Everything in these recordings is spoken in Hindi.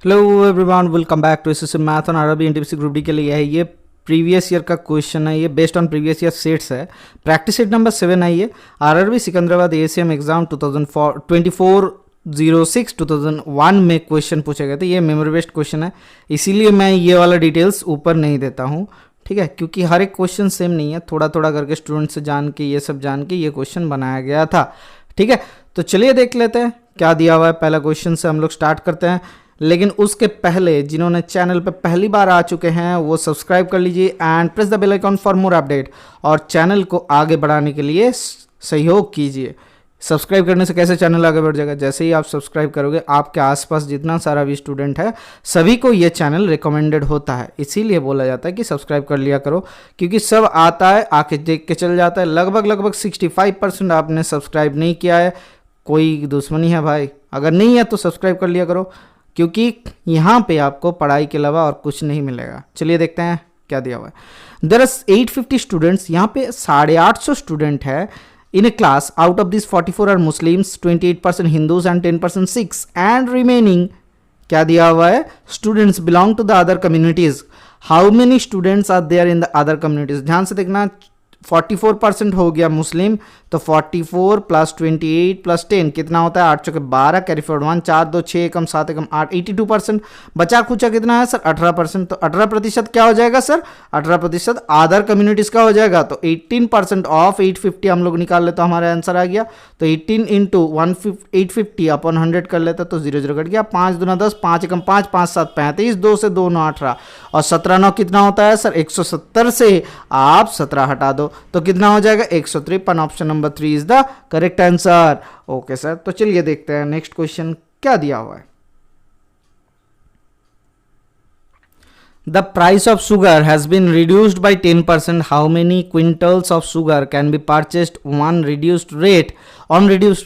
Hello everyone, welcome back to SSC math on RRB NTPC group D के लिए है। ये प्रीवियस ईयर का क्वेश्चन है, ये based on previous year sets है। प्रैक्टिस सेट नंबर 7 है। ये आरआरबी सिकंदराबाद एसीएम एग्जाम 2004-2001 में क्वेश्चन पूछे गए थे। ये मेमोरी बेस्ड क्वेश्चन है, इसीलिए मैं ये वाला डिटेल्स ऊपर नहीं देता हूँ, ठीक है, क्योंकि हर एक क्वेश्चन सेम नहीं है। थोड़ा थोड़ा करके स्टूडेंट से जान के ये सब जान के ये क्वेश्चन बनाया गया था, ठीक है। तो चलिए देख लेते हैं क्या दिया हुआ है। पहला क्वेश्चन से हम लोग स्टार्ट करते हैं, लेकिन उसके पहले जिन्होंने चैनल पर पहली बार आ चुके हैं वो सब्सक्राइब कर लीजिए and press the bell icon for more update, और चैनल को आगे बढ़ाने के लिए सहयोग कीजिए। सब्सक्राइब करने से कैसे चैनल आगे बढ़ जाएगा? जैसे ही आप सब्सक्राइब करोगे आपके आसपास जितना सारा भी स्टूडेंट है सभी को ये चैनल रिकमेंडेड होता है, इसीलिए बोला जाता है कि सब्सक्राइब कर लिया करो, क्योंकि सब आता है आके देख के चल जाता है। लगभग 65% आपने सब्सक्राइब नहीं किया है, कोई दुश्मनी है भाई? अगर नहीं है तो सब्सक्राइब कर लिया करो, क्योंकि यहाँ पे आपको पढ़ाई के अलावा और कुछ नहीं मिलेगा। चलिए देखते हैं क्या दिया हुआ है। देयर आर 850 स्टूडेंट्स, यहाँ पे 850 स्टूडेंट है in a class. Out of this 44 are Muslims, 28% Hindus and 10% Sikhs and remaining क्या दिया हुआ है? Students belong to the other communities. How many students are there in the other communities? ध्यान से देखना, 44% हो गया मुस्लिम, तो 44 प्लस 28 प्लस 10 कितना होता है? 8 चौके 12, कैरी फॉरवर्ड 1, 4 2 6 एकम 7 एकम 8, 82%। बचा खुचा कितना है सर? 18%। तो 18% क्या हो जाएगा सर? 18% अदर कम्युनिटीज का हो जाएगा। तो 18% ऑफ 850 हम लोग निकाल लेते, तो हमारा आंसर आ गया। तो 18 इंटू 850 अपॉन 100 कर लेते तो 0 0 कट गया। 5 दूना 10, 5 एकम 5, 5 7 35, 2 से 2 9 18, और 17 9 कितना होता है सर? 170 से आप 17 हटा दो तो कितना हो जाएगा? 153। Option number 3 is the correct answer. Okay sir, तो चलिए देखते हैं नेक्स्ट क्वेश्चन क्या दिया हुआ है। The price of sugar has been reduced by 10%. How many quintals of sugar can be purchased on reduced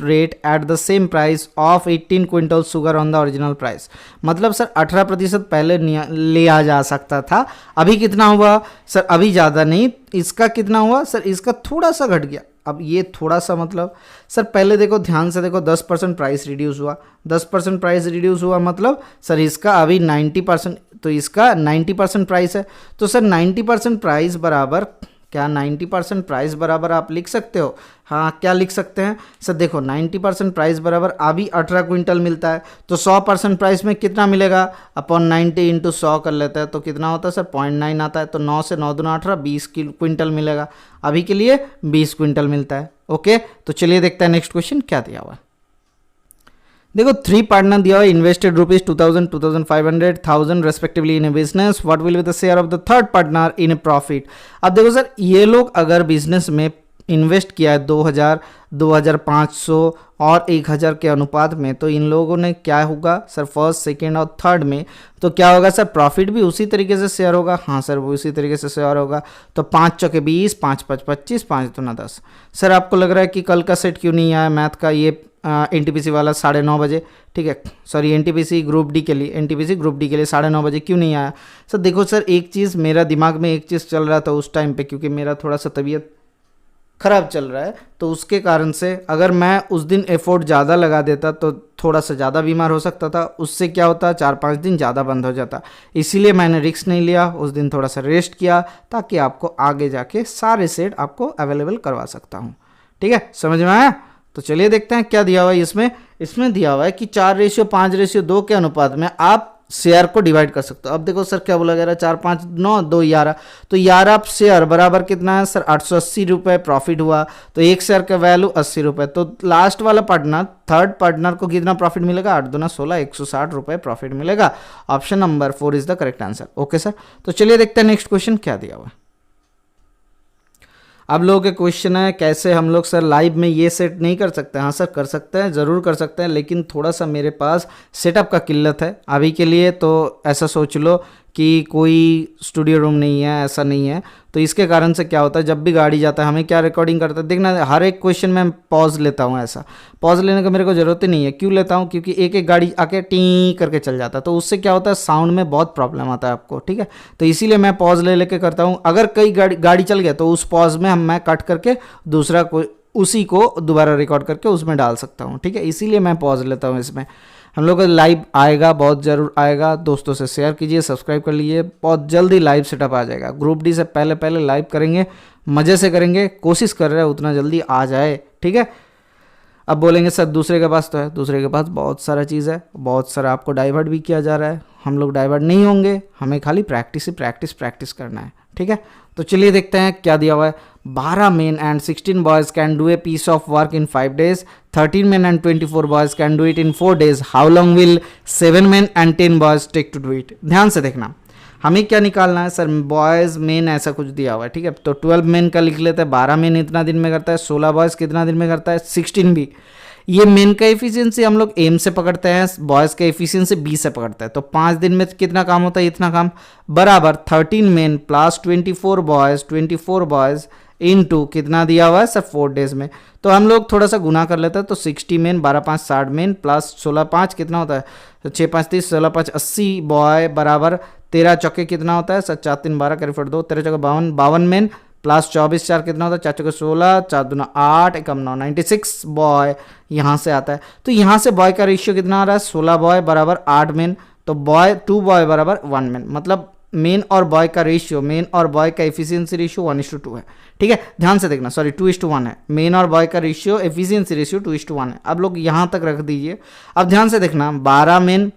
rate at the same price of 18 quintals sugar on the original price? मतलब सर 18% पहले लिया जा सकता था, अभी कितना हुआ सर? अभी ज़्यादा नहीं, इसका कितना हुआ सर? इसका थोड़ा सा घट गया। अब ये थोड़ा सा मतलब सर पहले देखो, ध्यान से देखो, 10% प्राइस रिड्यूस हुआ, 10% प्राइस रिड्यूस हुआ मतलब सर इसका अभी 90%, तो इसका 90% प्राइस है। तो सर 90% प्राइस बराबर क्या? 90% प्राइस बराबर आप लिख सकते हो, हाँ क्या लिख सकते हैं सर? देखो 90% प्राइस बराबर अभी 18 क्विंटल मिलता है, तो 100% प्राइस में कितना मिलेगा? अपॉन 90 इंटू 100 कर लेते हैं तो कितना होता है सर? 0.9 आता है। तो 9 से 9 दूना 18, 20 क्विंटल मिलेगा। अभी के लिए 20 क्विंटल मिलता है। ओके, तो चलिए देखते हैं नेक्स्ट क्वेश्चन क्या दिया हुआ है। देखो 3 पार्टनर दिया हुआ, invested rupees 2000, 2500, 1000 respectively in A business. What will be the share of the third partner in A profit? अब देखो सर, ये लोग अगर बिजनेस में इन्वेस्ट किया है 2000, 2500 और 1000 के अनुपात में, तो इन लोगों ने क्या होगा सर? फर्स्ट, सेकेंड और थर्ड में तो क्या होगा सर? प्रॉफिट भी उसी तरीके से शेयर होगा। हाँ सर, वो उसी तरीके से शेयर होगा। तो 5 चौके 20, 5 5 25, 5 दूना 10। सर आपको लग रहा है कि कल का सेट क्यों नहीं आया मैथ का? ये एनटीपीसी वाला 9:30 बजे, ठीक है, सॉरी एनटीपीसी ग्रुप डी के लिए 9:30 बजे क्यों नहीं आया? सर देखो सर, एक चीज़ मेरा दिमाग में एक चीज़ चल रहा था उस टाइम पे, क्योंकि मेरा थोड़ा सा तबीयत ख़राब चल रहा है, तो उसके कारण से अगर मैं उस दिन एफर्ट ज़्यादा लगा देता तो थोड़ा सा ज़्यादा बीमार हो सकता था। उससे क्या होता, 4-5 दिन ज़्यादा बंद हो जाता। इसीलिए मैंने रिस्क नहीं लिया, उस दिन थोड़ा सा रेस्ट किया, ताकि आपको आगे जाके सारे सेट आपको अवेलेबल करवा सकता हूँ। ठीक है, समझ में आया? तो चलिए देखते हैं क्या दिया हुआ है इसमें दिया हुआ है कि 4:5:2 के अनुपात में आप शेयर को डिवाइड कर सकते हो। अब देखो सर क्या बोला जा रहा है? 4 5 9 2 11, तो 11 शेयर बराबर कितना है सर? 880 रुपये प्रॉफिट हुआ। तो एक शेयर का वैल्यू 80 रुपये। तो लास्ट वाला पार्टनर, थर्ड पार्टनर को कितना प्रॉफिट मिलेगा? 8 दूना 16, 160 रुपये प्रॉफिट मिलेगा। Option number 4 is the correct answer. Okay sir, तो चलिए देखते हैं नेक्स्ट क्वेश्चन क्या दिया हुआ है। अब लोगों के क्वेश्चन है कैसे हम लोग सर लाइव में ये सेट नहीं कर सकते? हाँ सर कर सकते हैं, ज़रूर कर सकते हैं, लेकिन थोड़ा सा मेरे पास सेटअप का किल्लत है अभी के लिए। तो ऐसा सोच लो कि कोई स्टूडियो रूम नहीं है, ऐसा नहीं है। तो इसके कारण से क्या होता है, जब भी गाड़ी जाता है हमें क्या रिकॉर्डिंग करता है देखना, हर एक क्वेश्चन में पॉज लेता हूँ। ऐसा पॉज लेने का मेरे को ज़रूरत ही नहीं है। क्यों लेता हूँ? क्योंकि एक एक गाड़ी आके टी करके चल जाता है, तो उससे क्या होता है साउंड में बहुत प्रॉब्लम आता है आपको। ठीक है, तो इसीलिए मैं पॉज ले लेके करता हूँ। अगर कई गाड़ी चल गया तो उस पॉज में मैं कट करके दूसरा कोई उसी को दोबारा रिकॉर्ड करके उसमें डाल सकता हूँ। ठीक है, इसीलिए मैं पॉज लेता हूँ इसमें। हम लोग का लाइव आएगा, बहुत ज़रूर आएगा। दोस्तों से शेयर कीजिए, सब्सक्राइब कर लीजिए, बहुत जल्दी लाइव सेटअप आ जाएगा। ग्रुप डी से पहले पहले लाइव करेंगे, मज़े से करेंगे, कोशिश कर रहे हैं उतना जल्दी आ जाए, ठीक है। अब बोलेंगे सर दूसरे के पास तो है, दूसरे के पास बहुत सारा चीज़ है, बहुत सारा आपको डाइवर्ट भी किया जा रहा है। हम लोग डाइवर्ट नहीं होंगे, हमें खाली प्रैक्टिस ही प्रैक्टिस करना है, ठीक है। तो चलिए देखते हैं क्या दिया हुआ है। 12 men and 16 boys can do a piece of work in 5 days. 13 men and 24 boys can do it in 4 days. How long will 7 men and 10 boys take to do it? ध्यान से देखना, हमें क्या निकालना है सर, बॉयज़ मेन ऐसा कुछ दिया हुआ है, ठीक है। तो 12 मेन का लिख लेते हैं, 12 मेन इतना दिन में करता है, 16 बॉयज़ कितना दिन में करता है, 16 भी। ये मेन का एफिशिएंसी हम लोग एम से पकड़ते हैं, बॉयज़ का एफिशिएंसी बी से पकड़ते हैं। तो 5 दिन में कितना काम होता है, इतना काम, बराबर 13 मेन प्लस 24 बॉयज़ इनटू कितना दिया हुआ है सर 4 डेज में। तो हम लोग थोड़ा सा गुना कर लेते हैं, तो 60 मेन 12 5 60 मेन प्लस 16 5 कितना होता है, तो 6 5 30 16 5 80 बॉय बराबर 13 चौके कितना होता है सर 4 3 12 कर 2 13 चौके 52 मेन प्लस 24 4 कितना होता है 4 चौके 16 4 दूना 8 एकम 9 96 बॉय यहाँ से आता है। तो यहाँ से बॉय का रेशियो कितना आ रहा है 16 बॉय बराबर 8 मेन, तो बॉय 2 बॉय बराबर 1 मेन, मतलब मेन और बॉय का रेशियो, मेन और बॉय का एफिशिएंसी रेशियो 1:2 है, ठीक है। ध्यान से देखना, सॉरी 2:1 है, मेन और बॉय का रेशियो एफिशिएंसी रेशियो 2:1 है। अब लोग यहाँ तक रख दीजिए। अब ध्यान से देखना, 12 मेन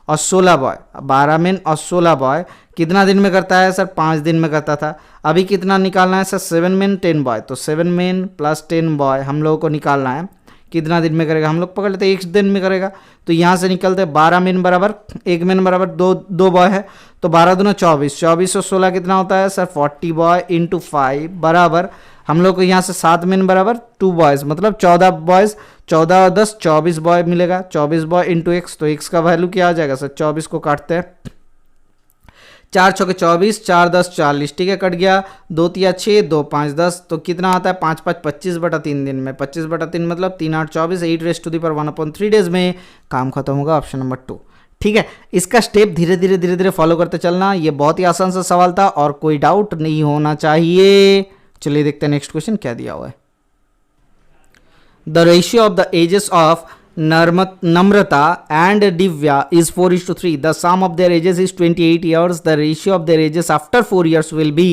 और 16 बॉय, 12 मेन और 16 बॉय कितना दिन में करता है सर 5 दिन में करता था। अभी कितना निकालना है सर 7 मेन 10 बॉय, तो 7 मेन प्लस 10 बॉय हम लोगों को निकालना है, कितना दिन में करेगा, हम लोग पकड़ लेते हैं 1 दिन में करेगा। तो यहाँ से निकलते हैं 12 मेन बराबर 1 मेन बराबर 2 बॉय है, तो 12 दूना 24 24 और 16 कितना होता है सर 40 बॉय इंटू 5 बराबर हम लोग को यहाँ से 7 मेन बराबर 2 बॉयज़, मतलब 14 बॉयज़, 14 और 10 24 बॉय मिलेगा, 24 बॉय इंटू एक्स, तो एक्स का वैल्यू क्या आ जाएगा सर 24 को काटते हैं, 4 चौके 24 4 10 40, ठीक है, कट गया, 2 तिया 6 2 5 10, तो कितना आता है 5 5 25/3 दिन में, 25/3 मतलब 3 8 24, 8⁻1/3 डेज में काम खत्म होगा, ऑप्शन नंबर 2, ठीक है। इसका स्टेप धीरे धीरे फॉलो करते चलना। ये बहुत ही आसान सा सवाल था और कोई डाउट नहीं होना चाहिए। चलिए देखते हैं नेक्स्ट क्वेश्चन क्या दिया हुआ है। The ratio of the ages of Namrata and Divya is 4:3. The sum of their ages is 28 years. The ratio of their ages after 4 years will be,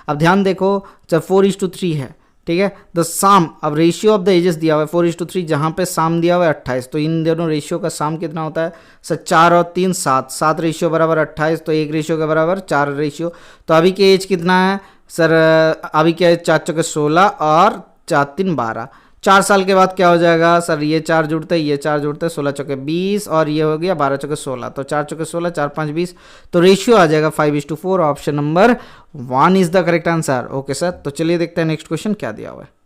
अब ध्यान देखो, जब 4:3 है, ठीक है, द सम, अब रेशियो ऑफ द एजेस दिया हुआ है 4:3, जहाँ पे सम दिया हुआ है 28, तो इन दोनों रेशियो का सम कितना होता है सर 4 और 3 7, 7 रेशियो बराबर 28, तो 1 रेशियो के बराबर 4 रेशियो। तो अभी के एज कितना है सर, अभी क्या है 4 चौके 16 और 4 3 12, 4 साल के बाद क्या हो जाएगा सर, ये 4 जुड़ते हैं, ये 4 जुड़ते हैं, 16 चौके 20 और ये हो गया 12 चौके 16, तो 4 चौके 16 4 5 20, तो रेशियो आ जाएगा 5:4, option number 1 is the correct answer. Okay sir, तो चलिए देखते हैं नेक्स्ट क्वेश्चन क्या दिया हुआ है।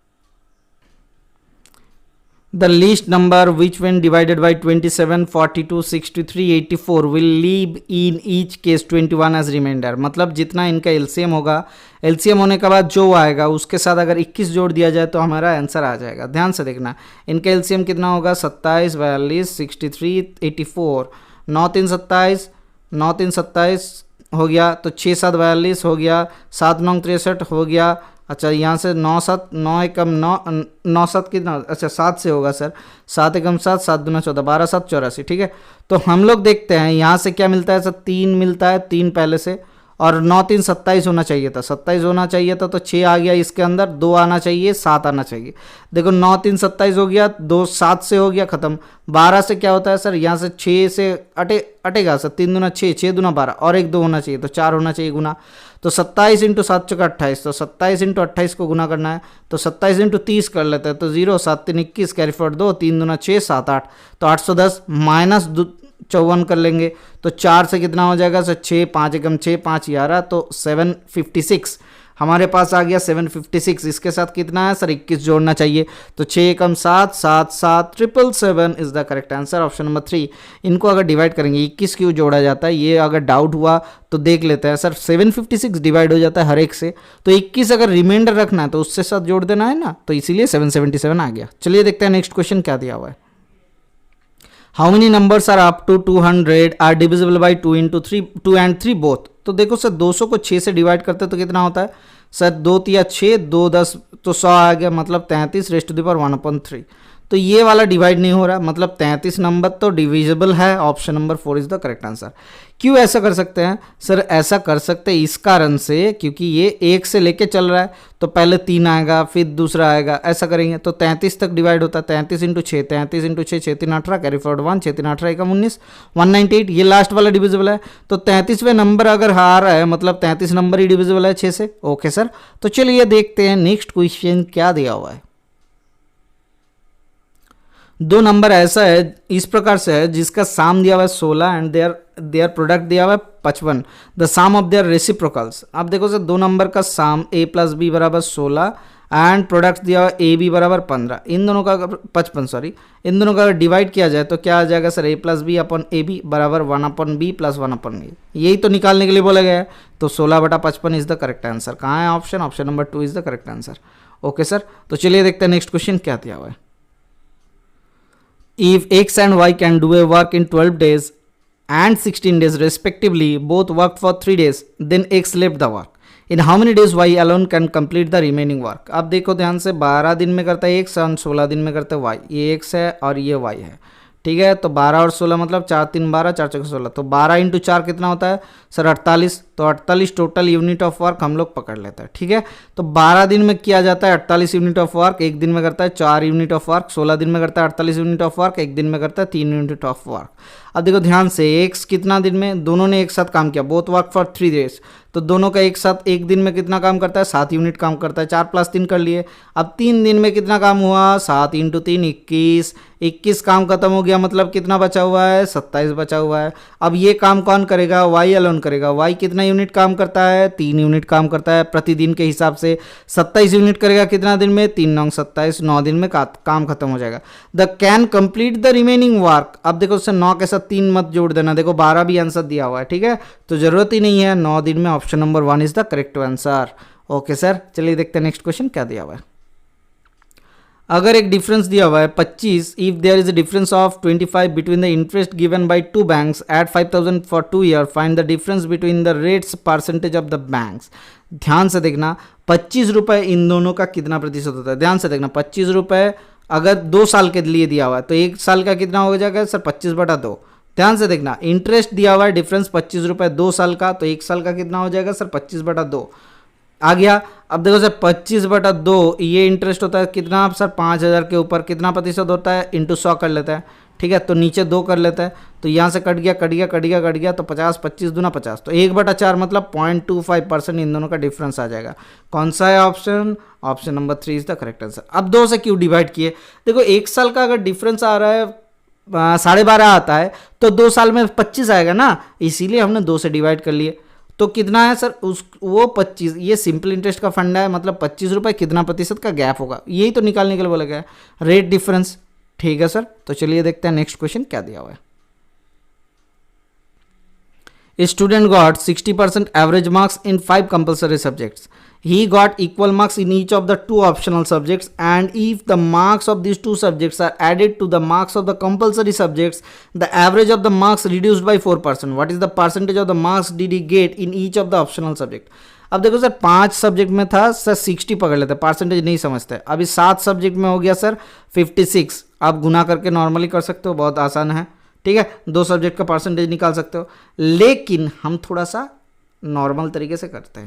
The least number which when divided by 27, 42, 63, 84 will leave in each case 21 as remainder, मतलब जितना इनका एलसीएम होगा, एलसीएम होने के बाद जो आएगा उसके साथ अगर 21 जोड़ दिया जाए तो हमारा आंसर आ जाएगा। ध्यान से देखना, इनका एलसीएम कितना होगा 27 42 63 84, 9 3 27, 9 3 27 हो गया, तो 6 7 42 हो गया, 7 9 63 हो गया। अच्छा, यहाँ से 9 7 9 एकम 9 9 7 कितना, अच्छा 7 से होगा सर, 7 एकम 7 7 दूना 14 12 7 84, ठीक है। तो हम लोग देखते हैं यहाँ से क्या मिलता है सर, 3 मिलता है, 3 पहले से, और 9 3 27 होना चाहिए था, 27 होना चाहिए था, तो 6 आ गया इसके अंदर, 2 आना चाहिए, 7 आना चाहिए। देखो 9 3 27 हो गया, 2 7 से हो गया खत्म। 12 से क्या होता है सर, यहाँ से 6 से अटेगा सर, 3 दूना 6 6 दूना 12 और 1 2 होना चाहिए, तो 4 होना चाहिए गुना। तो 27 इंटू 7 चौका 28, तो 27 इंटू 28 को गुना करना है, तो 27 इंटू 30 कर लेते हैं, तो 0 7 3 21 कैरी फॉरवर्ड 2 3 दूना 6 7 8, तो 810 माइनस 54 कर लेंगे, तो 4 से कितना हो जाएगा सर 6 5 एकम 6 5 11, तो 756 हमारे पास आ गया 756। इसके साथ कितना है सर 21 जोड़ना चाहिए, तो 6 एकम 7 7 7 777 is the correct answer, option number 3। इनको अगर डिवाइड करेंगे 21 क्यों जोड़ा जाता है, ये अगर डाउट हुआ तो देख लेते हैं सर। 756 डिवाइड हो जाता है हर एक से, तो 21 अगर रिमाइंडर रखना है तो उससे साथ जोड़ देना है ना, तो इसीलिए 777 आ गया। चलिए देखते हैं नेक्स्ट क्वेश्चन क्या दिया हुआ है। How many numbers are up to 200 are divisible by 2 into 3 2 and 3 both. तो देखो सर 200 को 6 से डिवाइड करते तो कितना होता है सर, 2 तिया 6 2 10, तो 100 आ गया, मतलब 33 raised to the power 1/3। तो ये वाला डिवाइड नहीं हो रहा, मतलब 33 नंबर तो डिविजिबल है। Option number 4 is the correct answer. क्यों ऐसा कर सकते हैं सर? ऐसा कर सकते हैं इस कारण से क्योंकि ये 1 से लेके चल रहा है, तो पहले 3 आएगा फिर दूसरा आएगा, ऐसा करेंगे तो 33 तक डिवाइड होता है। 33 इंटू 6, 33 इंटू 6, 6 3 18, कैरी फॉरवर्ड 1, 6 3 18 एकम 19, 198। ये लास्ट वाला डिविजिबल है, तो 33वें नंबर अगर आ रहा है मतलब 33 नंबर ही डिविजिबल है 6 से। ओके सर, तो चलिए देखते हैं नेक्स्ट क्वेश्चन क्या दिया हुआ है। दो नंबर ऐसा है इस प्रकार से है जिसका साम दिया हुआ है 16 एंड देयर प्रोडक्ट दिया हुआ है 55, the psalm of their reciprocals. आप देखो सर दो नंबर का साम a प्लस बी बराबर 16 एंड प्रोडक्ट दिया हुआ ए बी बराबर 15, इन दोनों का 55 सॉरी, इन दोनों का अगर डिवाइड किया जाए तो क्या आ जाएगा sir? a plus B upon A B बराबर 1 अपन बी प्लस 1 अपन ए, यही तो निकालने के लिए बोला गया है। तो 16/55 इज द करेक्ट आंसर। कहाँ है option? Option number 2 is the correct answer. Okay sir, तो चलिए देखते हैं नेक्स्ट क्वेश्चन क्या दिया हुआ है। If X and Y can do a work in 12 days and 16 days respectively, both worked for 3 days, then X left the work. In how many days Y alone can complete the remaining work? अब देखो ध्यान से, 12 दिन में करता है X और 16 दिन में करता है Y। ये X है और ये Y है, ठीक है। तो 12 और 16 मतलब 4 3 12, 4 4 16, तो 12 इंटू 4 कितना होता है सर? 48। तो 48 टोटल यूनिट ऑफ वर्क हम लोग पकड़ लेते हैं, ठीक है। तो 12 दिन में किया जाता है 48 यूनिट ऑफ वर्क, एक दिन में करता है 4 यूनिट ऑफ वर्क। 16 दिन में करता है 48 यूनिट ऑफ वर्क, एक दिन में करता है 3 यूनिट ऑफ वर्क। अब देखो ध्यान से, X कितना दिन में, दोनों ने एक साथ काम किया, बोथ वर्क फॉर 3 डेज, तो दोनों का एक साथ एक दिन में कितना काम करता है? 7 यूनिट काम करता है। 4 + 3 कर लिए। अब 3 दिन में कितना काम हुआ? 7 इंटू 3 21, 21 काम खत्म हो गया, मतलब कितना बचा हुआ है? 27 बचा हुआ है। अब ये काम कौन करेगा? वाई अलोन करेगा। वाई कितना यूनिट काम करता है? 3 यूनिट काम करता है प्रतिदिन के हिसाब से। 27 यूनिट करेगा कितना दिन में? 3 9 27, 9 दिन में काम खत्म हो जाएगा। The can complete the remaining work. अब देखो उससे 9 के साथ 3 मत जोड़ देना, देखो 12 भी आंसर दिया हुआ है, ठीक है, तो जरूरत ही नहीं है। 9 दिन में option number 1 is the correct answer. Okay sir, चलिए देखते हैं नेक्स्ट क्वेश्चन क्या दिया हुआ है। अगर एक डिफरेंस दिया हुआ है 25, if there is a difference of 25 between the interest given by two banks at 5000 for 2 year, find the difference between the rates percentage of the banks. ध्यान से देखना, 25 रुपए इन दोनों का कितना प्रतिशत होता है? ध्यान से देखना, 25 रुपए अगर 2 साल के लिए दिया हुआ है तो 1 साल का कितना हो जाएगा सर? 25/2। ध्यान से देखना, इंटरेस्ट दिया हुआ है डिफरेंस 25 रुपए 2 साल का, तो 1 साल का कितना हो जाएगा सर? 25/2 आ गया। अब देखो सर 25/2 ये इंटरेस्ट होता है कितना सर? 5000 के ऊपर कितना प्रतिशत होता है? इंटू 100 कर लेता है, ठीक है। तो नीचे 2 कर लेता है, तो यहाँ से कट गया कट गया कट गया कट गया, तो 50 25 दूना 50, तो 1/4 मतलब 0.25% इन दोनों का डिफरेंस आ जाएगा। कौन सा है option? Option number 3 is the correct answer. अब 2 से क्यों डिवाइड किए? देखो 1 साल का अगर डिफरेंस आ रहा है 12.5 आता है, तो 2 साल में 25 आएगा ना, इसीलिए हमने 2 से डिवाइड कर लिए। तो कितना है सर? वो 25, ये सिंपल इंटरेस्ट का फंडा है, मतलब 25 रुपए कितना प्रतिशत का गैप होगा, यही तो निकालने के लिए बोला गया है, रेट डिफरेंस, ठीक है सर। तो चलिए देखते हैं नेक्स्ट क्वेश्चन क्या दिया हुआ है। A student got 60% average marks in 5 compulsory subjects. He got equal marks in each of the 2 optional subjects, and if the marks of these 2 subjects are added to the marks of the compulsory subjects, the average of the marks reduced by 4%. What is the percentage of the marks did he get in each of the optional subject? अब देखो सर 5 सब्जेक्ट में था सर 60 पकड़ लेते, परसेंटेज नहीं समझते। अभी 7 सब्जेक्ट में हो गया सर 56, आप गुना करके नॉर्मली कर सकते हो, बहुत आसान है, ठीक है। 2 सब्जेक्ट का परसेंटेज निकाल सकते हो, लेकिन हम थोड़ा सा नॉर्मल तरीके से करते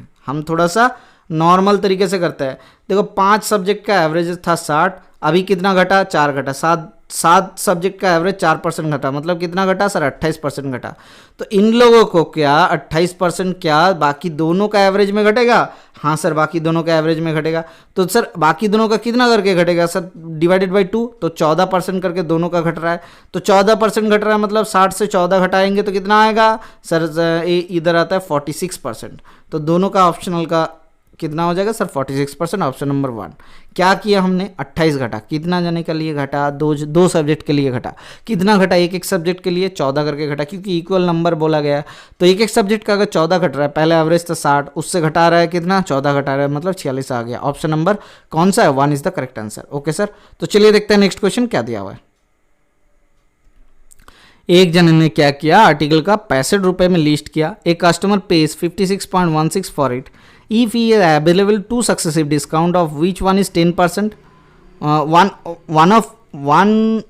हैं, देखो 5 सब्जेक्ट का एवरेज था 60, अभी कितना घटा? 4 घटा। 7 सब्जेक्ट का एवरेज 4% घटा, मतलब कितना घटा सर? 28% घटा। तो इन लोगों को क्या 28% क्या बाकी दोनों का एवरेज में घटेगा? हाँ सर, बाकी दोनों का एवरेज में घटेगा। तो सर बाकी दोनों का कितना करके घटेगा सर? डिवाइडेड बाई 2, तो 14% करके दोनों का घट रहा है। तो 14% घट रहा है, मतलब 60 से 14 घटाएंगे तो कितना आएगा सर? इधर आता है 46%। तो दोनों का ऑप्शनल का कितना हो जाएगा सर? 46%, option number 1। क्या किया हमने? 28 घटा, कितना जाने के लिए घटा? 2 सब्जेक्ट के लिए घटा। कितना घटा? एक सब्जेक्ट के लिए 14 करके घटा, क्योंकि इक्वल नंबर बोला गया है। तो एक सब्जेक्ट का अगर 14 घट रहा है, पहले एवरेज था 60, उससे घटा रहा है कितना? 14 घटा रहा है, मतलब 46 आ गया। ऑप्शन नंबर कौन सा है? 1 is the correct answer. Okay sir, तो चलिए देखते हैं नेक्स्ट क्वेश्चन क्या दिया हुआ है। एक जन ने क्या किया? आर्टिकल का 65 रुपये में लिस्ट किया। एक customer page 56.16 for it. If he is available 2 successive discount of which one is 10%, one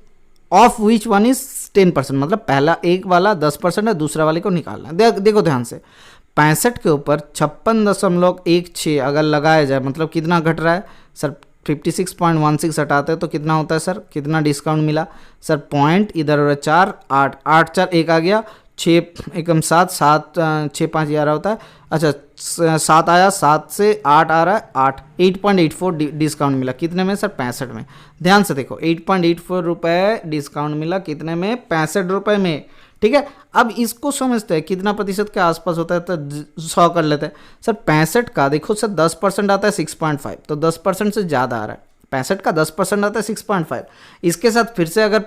of which one is 10%, मतलब पहला एक वाला 10% है, दूसरा वाले को निकालना है। देखो ध्यान से, 65 के ऊपर 56.16 अगर लगाया जाए मतलब कितना घट रहा है सर, 56.16 हटाते हैं तो कितना होता है सर, कितना डिस्काउंट मिला सर, पॉइंट इधर हो रहा है 4, 8, 8 4 1 आ गया, 6 एकम 7, 7 6 5 11 होता है, अच्छा 7 आया, 7 से 8 आ रहा है, 8 8.84 डिस्काउंट मिला कितने में सर, 65 में। ध्यान से देखो 8.84 रुपये डिस्काउंट मिला कितने में, 65 रुपये में, ठीक है। अब इसको समझते हैं कितना प्रतिशत के आसपास होता है, तो 100 कर लेते हैं सर। 65 का देखो सर 10% आता है 6.5, तो 10% से ज़्यादा आ रहा है, 65 का 10% आता है 6.5। इसके साथ फिर से अगर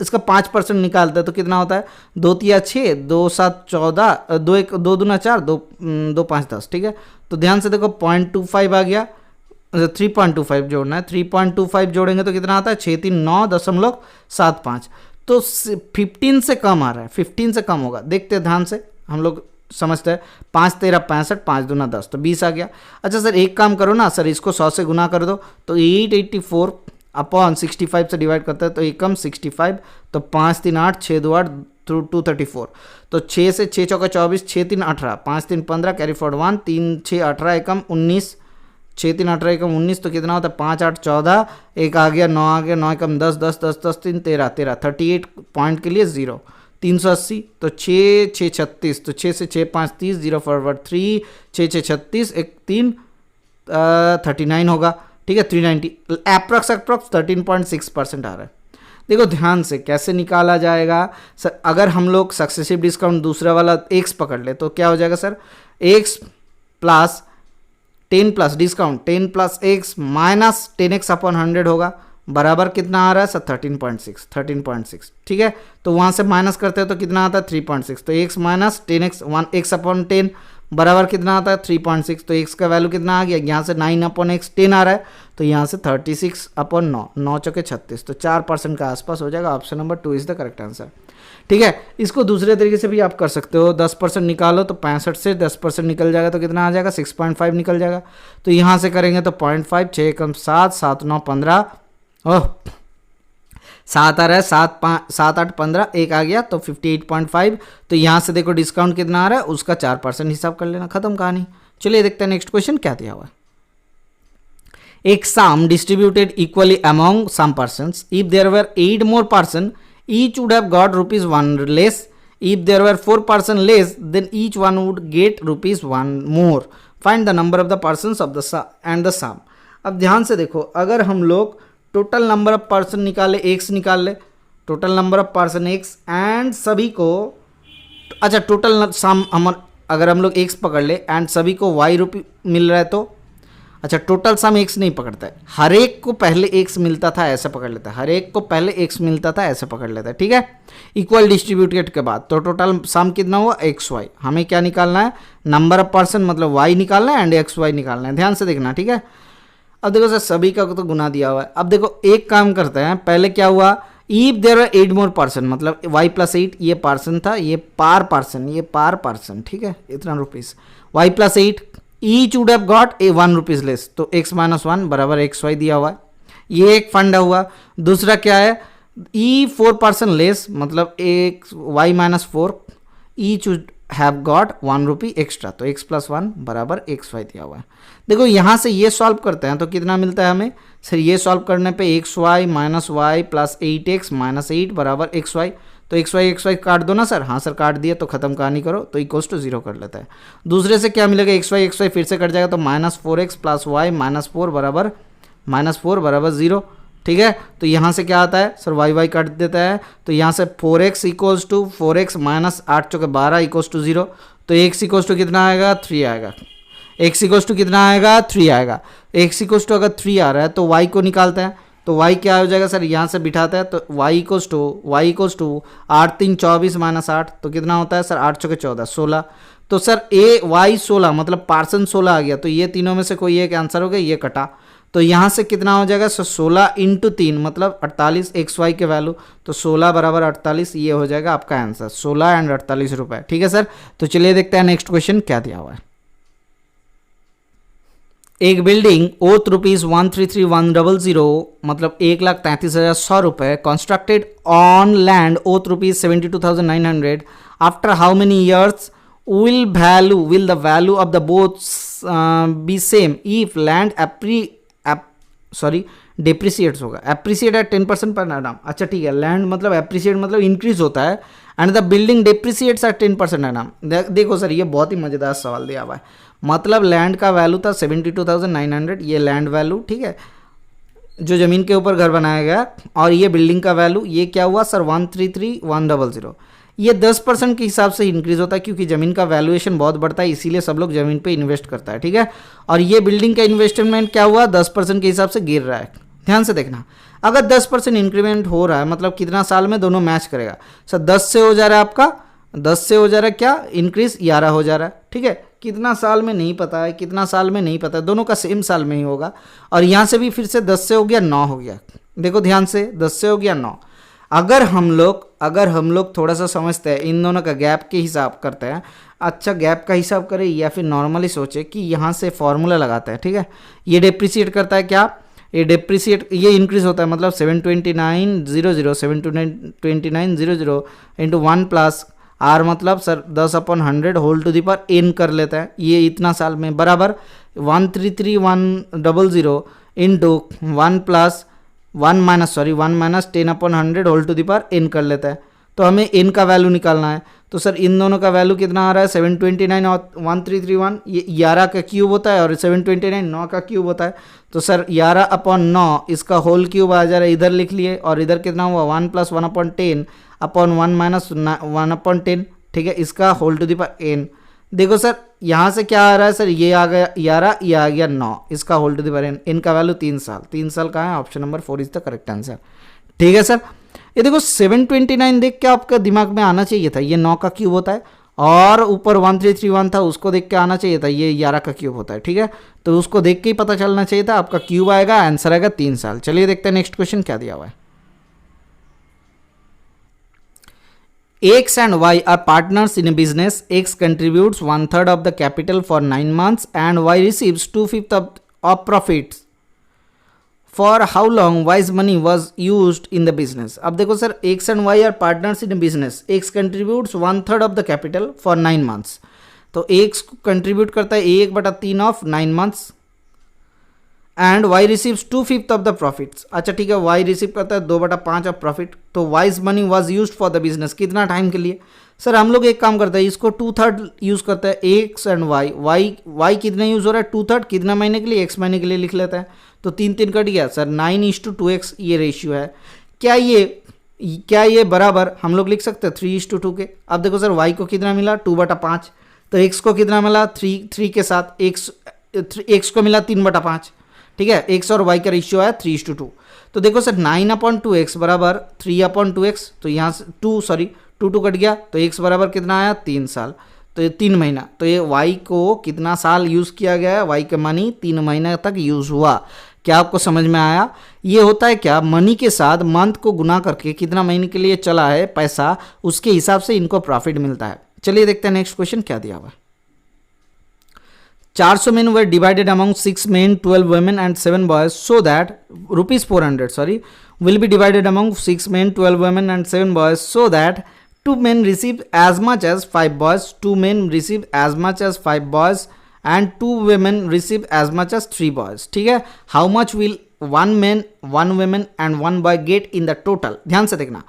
इसका 5% निकालते हैं तो कितना होता है, 2 3 6, 2 7 14, 2 1 2 दूना 4, 2 5 10, ठीक है। तो ध्यान से देखो 0.25 आ गया, 3.25 जोड़ना है, 3.25 जोड़ेंगे तो कितना आता है, 639.75, तो 15 से कम आ रहा है, 15 से कम होगा। देखते हैं ध्यान से, हम लोग समझते हैं, 5 13 65, 5 दूना 10, तो 20 आ गया। अच्छा सर एक काम करो ना सर, इसको 100 से गुना कर दो, तो 884 अपॉन 65 से डिवाइड करता है तो एकम 65, तो 5 3 8, 6 2 8, 234, तो 6 से 6 चौका 24, 6 3 18, 5 3 15, कैरी फॉरवर्ड 1, 3 6 18 एकम 19, 6 3 18 एकम 19, तो कितना होता है 5 8 14, एक आ गया 9 आ गया, 9 एकम 10 10 10 10 3 13 13, 38 पॉइंट के लिए 0, 380, तो 6 6 36, तो 6 से 6 5 30, 0 फॉरवर्ड 3, 6 6 36, 1 3 39 होगा, ठीक है। 390 अप्रॉक्स 13.6% आ रहा है। देखो ध्यान से कैसे निकाला जाएगा सर, अगर हम लोग सक्सेसिव डिस्काउंट दूसरा वाला x पकड़ ले तो क्या हो जाएगा sir, x plus 10 plus discount 10 plus x minus 10x upon 100 होगा, बराबर कितना आ रहा है सर, 13.6, ठीक है। तो वहाँ से माइनस करते हैं तो कितना आता है 3.6, तो x minus 10x 1x upon 10 बराबर कितना आता है 3.6, तो x का वैल्यू कितना आ गया, यहाँ से 9 अपॉन x 10 आ रहा है, तो यहाँ से 36 अपॉन 9, 9 चौके 36, तो 4% का आसपास हो जाएगा। Option number 2 is the correct answer, ठीक है। इसको दूसरे तरीके से भी आप कर सकते हो, 10% निकालो तो 65 से 10% निकल जाएगा तो कितना आ जाएगा 6.5 निकल जाएगा, तो यहाँ से करेंगे तो 0.5, 6 कम 7, 7 9 15, ओह 7 आ रहा है, 7 8 15, एक आ गया तो 58.5, तो यहाँ से देखो डिस्काउंट कितना आ रहा है उसका 4% हिसाब कर लेना, खत्म कहानी। चलिए देखते हैं नेक्स्ट क्वेश्चन क्या दिया हुआ है। एक sum distributed equally among some persons. If there were 8 more person, each would have got rupees 1 less. If there were 4 person less, then each one would get rupees 1 more. Find the number of the persons of the and the sum. अब ध्यान से देखो, अगर हम लोग टोटल नंबर ऑफ पर्सन निकाले, एक्स निकाल ले, total number of person x and सभी को, अच्छा टोटल सम हम अगर हम लोग एक्स पकड़ ले एंड सभी को वाई रुपये मिल रहा है तो, अच्छा टोटल सम एक्स नहीं पकड़ता है, हर एक को पहले एक्स मिलता था ऐसे पकड़ लेता है, हर एक को पहले एक्स मिलता था ऐसे पकड़ लेता है, ठीक है। इक्वल डिस्ट्रीब्यूटेड के बाद तो टोटल सम कितना हुआ एक्स वाई, हमें क्या निकालना है, नंबर ऑफ पर्सन मतलब वाई निकालना है एंड एक्स वाई निकालना है, ध्यान से देखना, ठीक है। अब देखो सर सभी का तो गुना दिया हुआ है, अब देखो एक काम करते हैं, पहले क्या हुआ, if there are 8 more person, मतलब y प्लस 8 ये पर्सन था, ये पार पर्सन, ये पार पर्सन, ठीक है, इतना rupees, y plus 8 each would have got 1 rupees less, तो x माइनस 1 बराबर एक्स वाई दिया हुआ है, ये एक फंडा हुआ। दूसरा क्या है, ई 4 पर्सन लेस मतलब एक y minus 4 each would have got 1 rupee extra, तो x प्लस 1 बराबर एक्स वाई दिया हुआ है। देखो यहाँ से ये सॉल्व करते हैं तो कितना मिलता है हमें सर, ये सॉल्व करने पे X Y minus Y plus 8x minus 8 बराबर एक्स वाई, तो एक्स वाई काट दो ना सर, हाँ सर काट दिया, तो खत्म कहानी करो, तो इक्वल्स टू 0 कर लेता है। दूसरे से क्या मिलेगा, एक्स वाई फिर से कट जाएगा, तो minus 4x plus Y minus 4 बराबर 0, ठीक है। तो यहाँ से क्या आता है सर, वाई काट देता है, तो यहाँ से 4x equals to 4x minus 8 चौके 12 इक्वल्स टू 0, तो x इक्वल्स टू कितना आएगा 3 आएगा, x इक्वल्स टू कितना आएगा 3 आएगा, x इक्वल्स टू अगर 3 आ रहा है तो y को निकालते हैं, तो y क्या हो जाएगा सर, यहाँ से बिठाते हैं, तो y इक्वल्स टू 8 3 24 माइनस 8, तो कितना होता है सर 8 चौके 14 16, तो सर y 16 मतलब पार्सन 16 आ गया, तो ये तीनों में से कोई एक आंसर हो गया, ये कटा, तो यहाँ से कितना हो जाएगा सर 16 इंटू 3 मतलब 48 एक्स वाई के वैल्यू, तो 16 बराबर 48, ये हो जाएगा आपका आंसर 16 एंड 48 रुपये, ठीक है सर। तो चलिए देखते हैं नेक्स्ट क्वेश्चन क्या दिया हुआ है। एक बिल्डिंग ओथ ₹133,100 मतलब 1,33,100 रुपये constructed on land oath ₹72,900 after how many years will the value of the both be same if land depreciates होगा, appreciate at 10% पर annum। अच्छा ठीक है, लैंड मतलब appreciate मतलब इंक्रीज होता है and the building depreciates at 10% annum। देखो सर ये बहुत ही मजेदार सवाल दिया हुआ है। मतलब लैंड का वैल्यू था 72,900, ये लैंड वैल्यू, ठीक है, जो ज़मीन के ऊपर घर बनाया गया, और ये बिल्डिंग का वैल्यू ये क्या हुआ सर 133,100। ये 10% के हिसाब से इंक्रीज होता है क्योंकि ज़मीन का वैल्यूएशन बहुत बढ़ता है, इसीलिए सब लोग ज़मीन पे इन्वेस्ट करता है, ठीक है। और ये बिल्डिंग का इन्वेस्टमेंट क्या हुआ 10% के हिसाब से गिर रहा है। ध्यान से देखना, अगर 10% इंक्रीमेंट हो रहा है मतलब कितना साल में दोनों मैच करेगा सर, 10 से हो जा रहा है आपका, 10 से हो जा रहा है क्या इंक्रीज 11 हो जा रहा है, ठीक है। कितना साल में नहीं पता है, कितना साल में नहीं पता है, दोनों का सेम साल में ही होगा। और यहाँ से भी फिर से 10 से हो गया 9 हो गया, देखो ध्यान से 10 से हो गया 9। अगर हम लोग थोड़ा सा समझते हैं, इन दोनों का गैप के हिसाब करते हैं, अच्छा गैप का हिसाब करें या फिर नॉर्मली सोचे कि यहाँ से फॉर्मूला लगाते हैं, ठीक है। ये डेप्रिसिएट करता है क्या, ये डेप्रिसिएट ये इंक्रीज होता है मतलब 729,00 इंटू 1 प्लस आर मतलब sir 10/100 whole to the power n कर लेता है, ये इतना साल में बराबर 133,100 into 1 plus 1 minus 10/100 whole to the power n कर लेता है। तो हमें n का वैल्यू निकालना है, तो सर इन दोनों का वैल्यू कितना आ रहा है 729 और 1331, ये 11 का क्यूब होता है और 729 9 का क्यूब होता है। तो सर 11/9 इसका होल क्यूब आ जा रहा है, इधर लिख लिए, और इधर कितना हुआ 1 + 1/10 अपॉन 1 माइनस 1/10, ठीक है, इसका whole to the power n। देखो सर यहाँ से क्या आ रहा है सर, ये आ गया 11, ये आ गया 9, इसका whole to the power n, इनका वैल्यू 3 साल, 3 साल कहाँ है, option number 4 is the correct answer, ठीक है सर। ये देखो 729 देख के आपका दिमाग में आना चाहिए था, ये 9 का क्यूब होता है, और ऊपर 1331 था उसको देख के आना चाहिए था, ये 11 का क्यूब होता है, ठीक है। तो उसको देख के ही पता चलना चाहिए था, आपका क्यूब आएगा, आंसर आएगा 3 साल। चलिए देखते हैं नेक्स्ट क्वेश्चन क्या दिया हुआ है। X and Y are partners in a business. X contributes 1/3 of the capital for 9 months and Y receives 2/5 of profits. For how long Y's money was used in the business? अब देखो sir X and Y are partners in a business. X contributes 1/3 of the capital for 9 months. तो X कंट्रीब्यूट करता है 1/3 of 9 months and Y receives 2/5 of the profits. अच्छा ठीक है, वाई रिसीव करता है 2/5 ऑफ प्रॉफिट। तो Y's money was use for the business, कितना टाइम के लिए सर, हम लोग एक काम करते हैं, इसको 2/3 यूज करते हैं, एक्स एंड वाई कितना यूज हो रहा है 2/3, कितना महीने के लिए, एक्स महीने के लिए लिख लेता है। तो 3 कट गया सर, 9:2x ये रेशियो है। क्या ये बराबर हम लोग लिख सकते हैं 3:2 के। अब देखो सर वाई को कितना मिला 2/5, तो एक्स को कितना मिला 3 के साथ एक्स को मिला 3/5, ठीक है। एक्स और वाई का रेशियो है 3:2। तो देखो सर 9/2x बराबर 3/2x, तो यहाँ से 2 कट गया, तो x बराबर कितना आया 3 साल, तो ये 3 महीना। तो ये y को कितना साल यूज़ किया गया है, y का मनी 3 महीने तक यूज़ हुआ। क्या आपको समझ में आया? ये होता है क्या, मनी के साथ मंथ को गुना करके कितना महीने के लिए चला है पैसा, उसके हिसाब से इनको प्रॉफिट मिलता है। चलिए देखते हैं नेक्स्ट क्वेश्चन क्या दिया हुआ है। 400 men were divided among 6 men, 12 women and 7 boys so that ₹400 will be divided among 6 men, 12 women and 7 boys so that 2 men receive as much as 5 boys, 2 men receive as much as 5 boys and 2 women receive as much as 3 boys, ठीक है। How much will 1 man, 1 woman and 1 boy get in the total? ध्यान से देखना,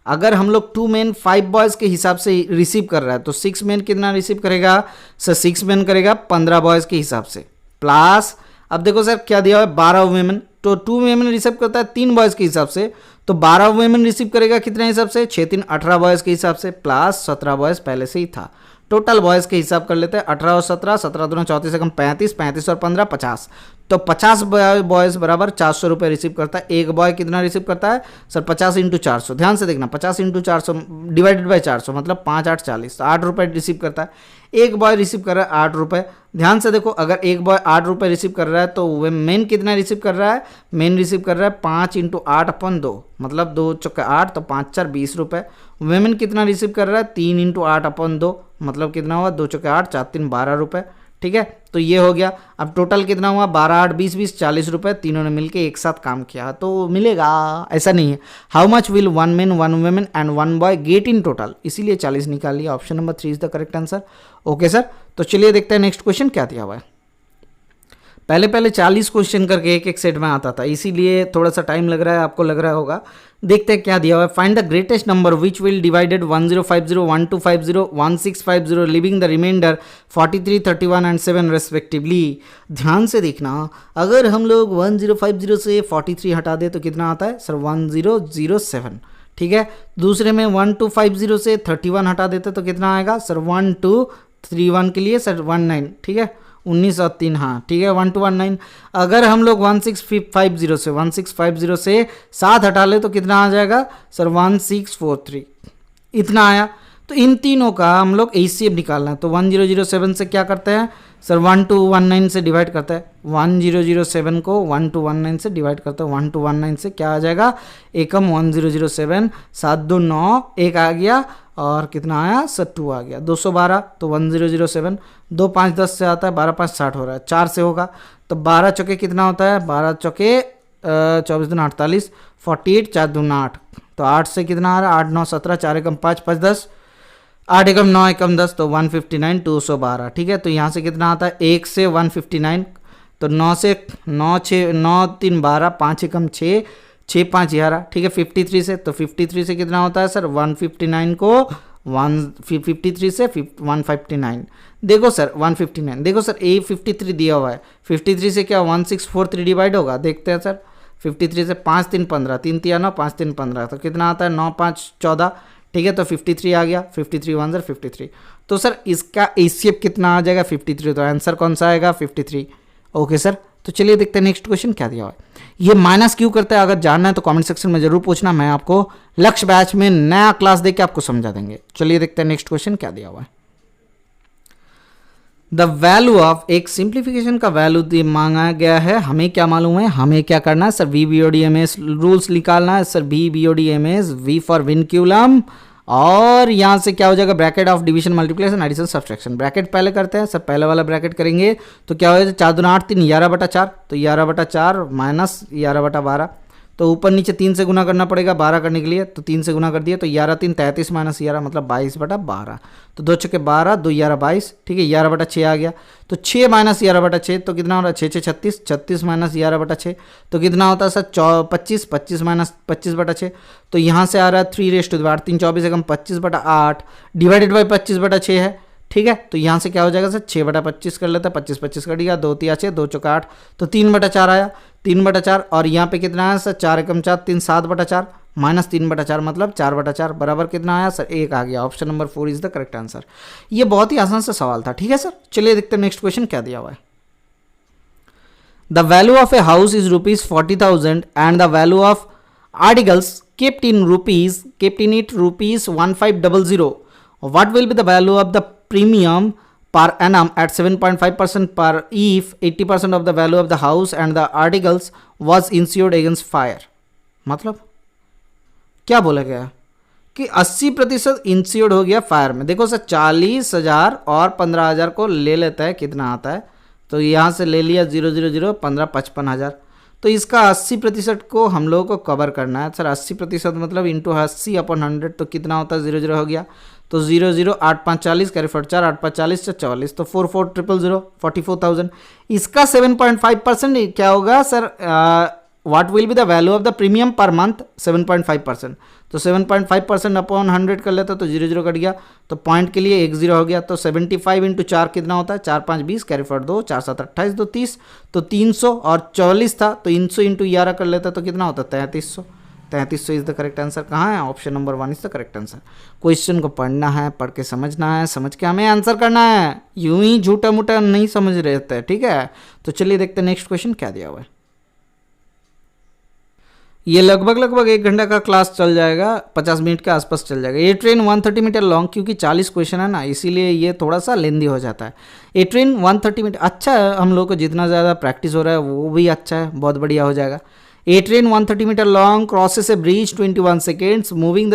अगर हम लोग 2 मेन 5 बॉयज़ के हिसाब से रिसीव कर रहा है तो 6 मेन कितना रिसीव करेगा सर, 6 मेन करेगा 15 बॉयज़ के हिसाब से प्लस, अब देखो सर क्या दिया हुआ है 12 वुमेन, तो 2 वुमेन रिसीव करता है 3 बॉयज़ के हिसाब से, तो 12 वुमेन रिसीव करेगा कितने हिसाब से 6 3 18 बॉयज़ के हिसाब से प्लस 17 बॉयज़ पहले से ही था। टोटल बॉयज़ के हिसाब कर लेते हैं 18 और 17, 17 दूना 34 से कम 35, 35 और 15 50, तो 50 बॉयज़ बराबर 400 रुपये रिसीव करता है। एक बॉय कितना रिसीव करता है सर 50 × 400, ध्यान से देखना 50 × 400 डिवाइडेड बाई 400 मतलब 5 8 40, तो 8 रुपये रिसीव करता है। एक बॉय रिसीव कर रहा है 8 रुपये। ध्यान से देखो, अगर एक बॉय 8 रुपये रिसीव कर रहा है तो वह मेन कितना रिसीव कर रहा है, मेन रिसीव कर रहा है 5 × 8/2 मतलब 2 चौके 8, तो 5 4 20 रुपये। वुमेन कितना रिसीव कर रहा है 3 × 8/2 मतलब कितना हुआ 2 चौके 8 4 3 12 रुपये, ठीक है, तो ये हो गया। अब टोटल कितना हुआ, 12 8 20 20 40 रुपये, तीनों ने मिलके एक साथ काम किया तो मिलेगा, ऐसा नहीं है। How much will 1 man 1 women and 1 boy get in total, इसीलिए 40 निकाल लिया। Option number 3 is the correct answer. Okay sir, तो चलिए देखते हैं नेक्स्ट क्वेश्चन क्या दिया हुआ है। पहले 40 क्वेश्चन करके एक एक सेट में आता था, इसीलिए थोड़ा सा टाइम लग रहा है, आपको लग रहा होगा। देखते हैं क्या दिया हुआ है। Find the greatest number which will divided 1050 1250 1650 leaving the reminder 43 31 and 7 respectively. ध्यान से देखना, अगर हम लोग 1050 से 43 हटा दे तो कितना आता है सर 1007, ठीक है। दूसरे में 1250 से 31 हटा देते तो कितना आएगा सर 1231 के लिए सर 19, ठीक है 19 और 3, हाँ ठीक है 1219। अगर हम लोग 1650 से 7 हटा ले तो कितना आ जाएगा सर 1643, इतना आया। तो इन तीनों का हम लोग एचसीएफ निकालना है, तो 1007 से क्या करते हैं सर 1219 से डिवाइड करते हैं, 1007 को 1219 से डिवाइड करते हैं, 1219 से क्या आ जाएगा एकम 1007, 7 2 9 1 आ गया और कितना आया सर 2 आ गया, 212 तो 1007, 2 5 10 से आता है, 12 5 60 हो रहा है, 4 से होगा तो 12 चौके कितना होता है 12 चौके 24 दूना 48, 48 4 दूना 8, तो 8 से कितना आ रहा है 8 9 17, 4 एकम 5 5 10, 8 एकम 9 एकम 10 तो 159 212, ठीक है। तो यहाँ से कितना आता है 1 से 159, तो 9 से 9 6 9 3 12, 5 एकम 6 6 5 11, ठीक है। 53 से, तो 53 से कितना होता है सर 159 को 53 से 159, देखो सर 159, देखो सर ए 53 दिया हुआ है, 53 से क्या 1643 डिवाइड होगा, देखते हैं सर 53 से 5 3 15, 3 3 9 5 3 15, तो कितना आता है 9 5 14, ठीक है। तो 53 आ गया, 53 1 सर 53, तो सर इसका एचसीएफ कितना आ जाएगा 53, तो आंसर कौन सा आएगा 53। ओके सर, तो चलिए देखते हैं नेक्स्ट क्वेश्चन क्या दिया हुआ है। ये माइनस क्यों करता है, अगर जानना है तो कमेंट सेक्शन में जरूर पूछना, मैं आपको लक्ष्य बैच में नया क्लास देके आपको समझा देंगे। चलिए देखते हैं नेक्स्ट क्वेश्चन क्या दिया हुआ है। द वैल्यू ऑफ, एक सिंप्लीफिकेशन का वैल्यू मांगा गया है, हमें क्या मालूम है, हमें क्या करना है sir V B O D M S rules निकालना है sir, V B O D M S, V for vinculum, और यहाँ से क्या हो जाएगा bracket of division multiplication addition subtraction. Bracket पहले करते हैं सर, पहले वाला ब्रैकेट करेंगे तो क्या हो जाएगा 4 दूना 8 3 11/4, तो 11/4 माइनस 11/12, तो ऊपर नीचे 3 से गुना करना पड़ेगा 12 करने के लिए, तो 3 से गुना कर दिया तो 11 3 33 माइनस 11 मतलब 22/12, तो 2 छक्के 12 2 11 22, ठीक है 11/6 आ गया, तो 6 माइनस 11/6 तो कितना हो रहा है 6 6 36, 36 माइनस 11/6 तो कितना होता है सर 25, 25 माइनस 25/6, तो यहाँ से आ रहा है 3⁻⁴ 3 24 एकम 25/8 डिवाइडेड बाई 25/6 है, ठीक है। तो यहाँ से क्या हो जाएगा सर 6/25 कर लेता है, 25 25 कट गया, 2 3 6 2 चौका 8, तो 3/4 आया, 3/4, और यहाँ पे कितना आया सर 4 एकम 4 3 7/4 माइनस 3/4 मतलब 4/4 बराबर कितना आया सर 1 आ गया। Option number 4 is the correct answer. ये बहुत ही आसान सा सवाल था, ठीक है सर। चलिए देखते हैं नेक्स्ट क्वेश्चन क्या दिया हुआ है। The value of a house is ₹40,000 and the value of articles kept in it rupees 1500. What will be the value of the premium per annum at 7.5% per if 80% of the value of the house and the articles was insured against fire? मतलब क्या बोला गया कि 80% इंश्योर्ड हो गया फायर में। देखो सर 40,000 और 15,000 को ले लेता है, कितना आता है, तो यहाँ से ले लिया 000 15 55,000, तो इसका 80% को हम लोगों को कवर करना है सर। 80% मतलब इंटू 80/100 तो कितना होता है 0 हो गया, तो 0 8 5 40 कैरी फॉर 4 8 5 40 44, तो 4 4 0 44,000। इसका 7.5% क्या होगा sir, what will be the value of the premium per month 7.5%, तो 7.5% अपॉन 100 कर लेता तो 0 कट गया, तो पॉइंट के लिए 1 0 हो गया, तो 75 इंटू 4 कितना होता है 4 5 20 कैरी फॉर 2 4 7 28 2 30, तो 300 और 44 था तो 300 इंटू 11 कर लेता तो कितना होता 3300। 3300 इज द करेक्ट आंसर। कहाँ है, option number 1 is the correct answer. Question को पढ़ना है, पढ़ के समझना है, समझ के हमें आंसर करना है, यूं ही झूठा मूठा नहीं समझ रहता है, ठीक है। तो चलिए देखते हैं नेक्स्ट क्वेश्चन क्या दिया हुआ है। ये लगभग 1 घंटा का क्लास चल जाएगा, 50 मिनट के आसपास चल जाएगा। ये ट्रेन 130 मीटर लॉन्ग, क्योंकि 40 क्वेश्चन है ना, इसीलिए ये थोड़ा सा लेंदी हो जाता है। ये ट्रेन 130 मीटर अच्छा है, हम लोग को जितना ज़्यादा प्रैक्टिस हो रहा है वो भी अच्छा है, बहुत बढ़िया हो जाएगा। A train 130 meter long crosses a bridge 21 seconds moving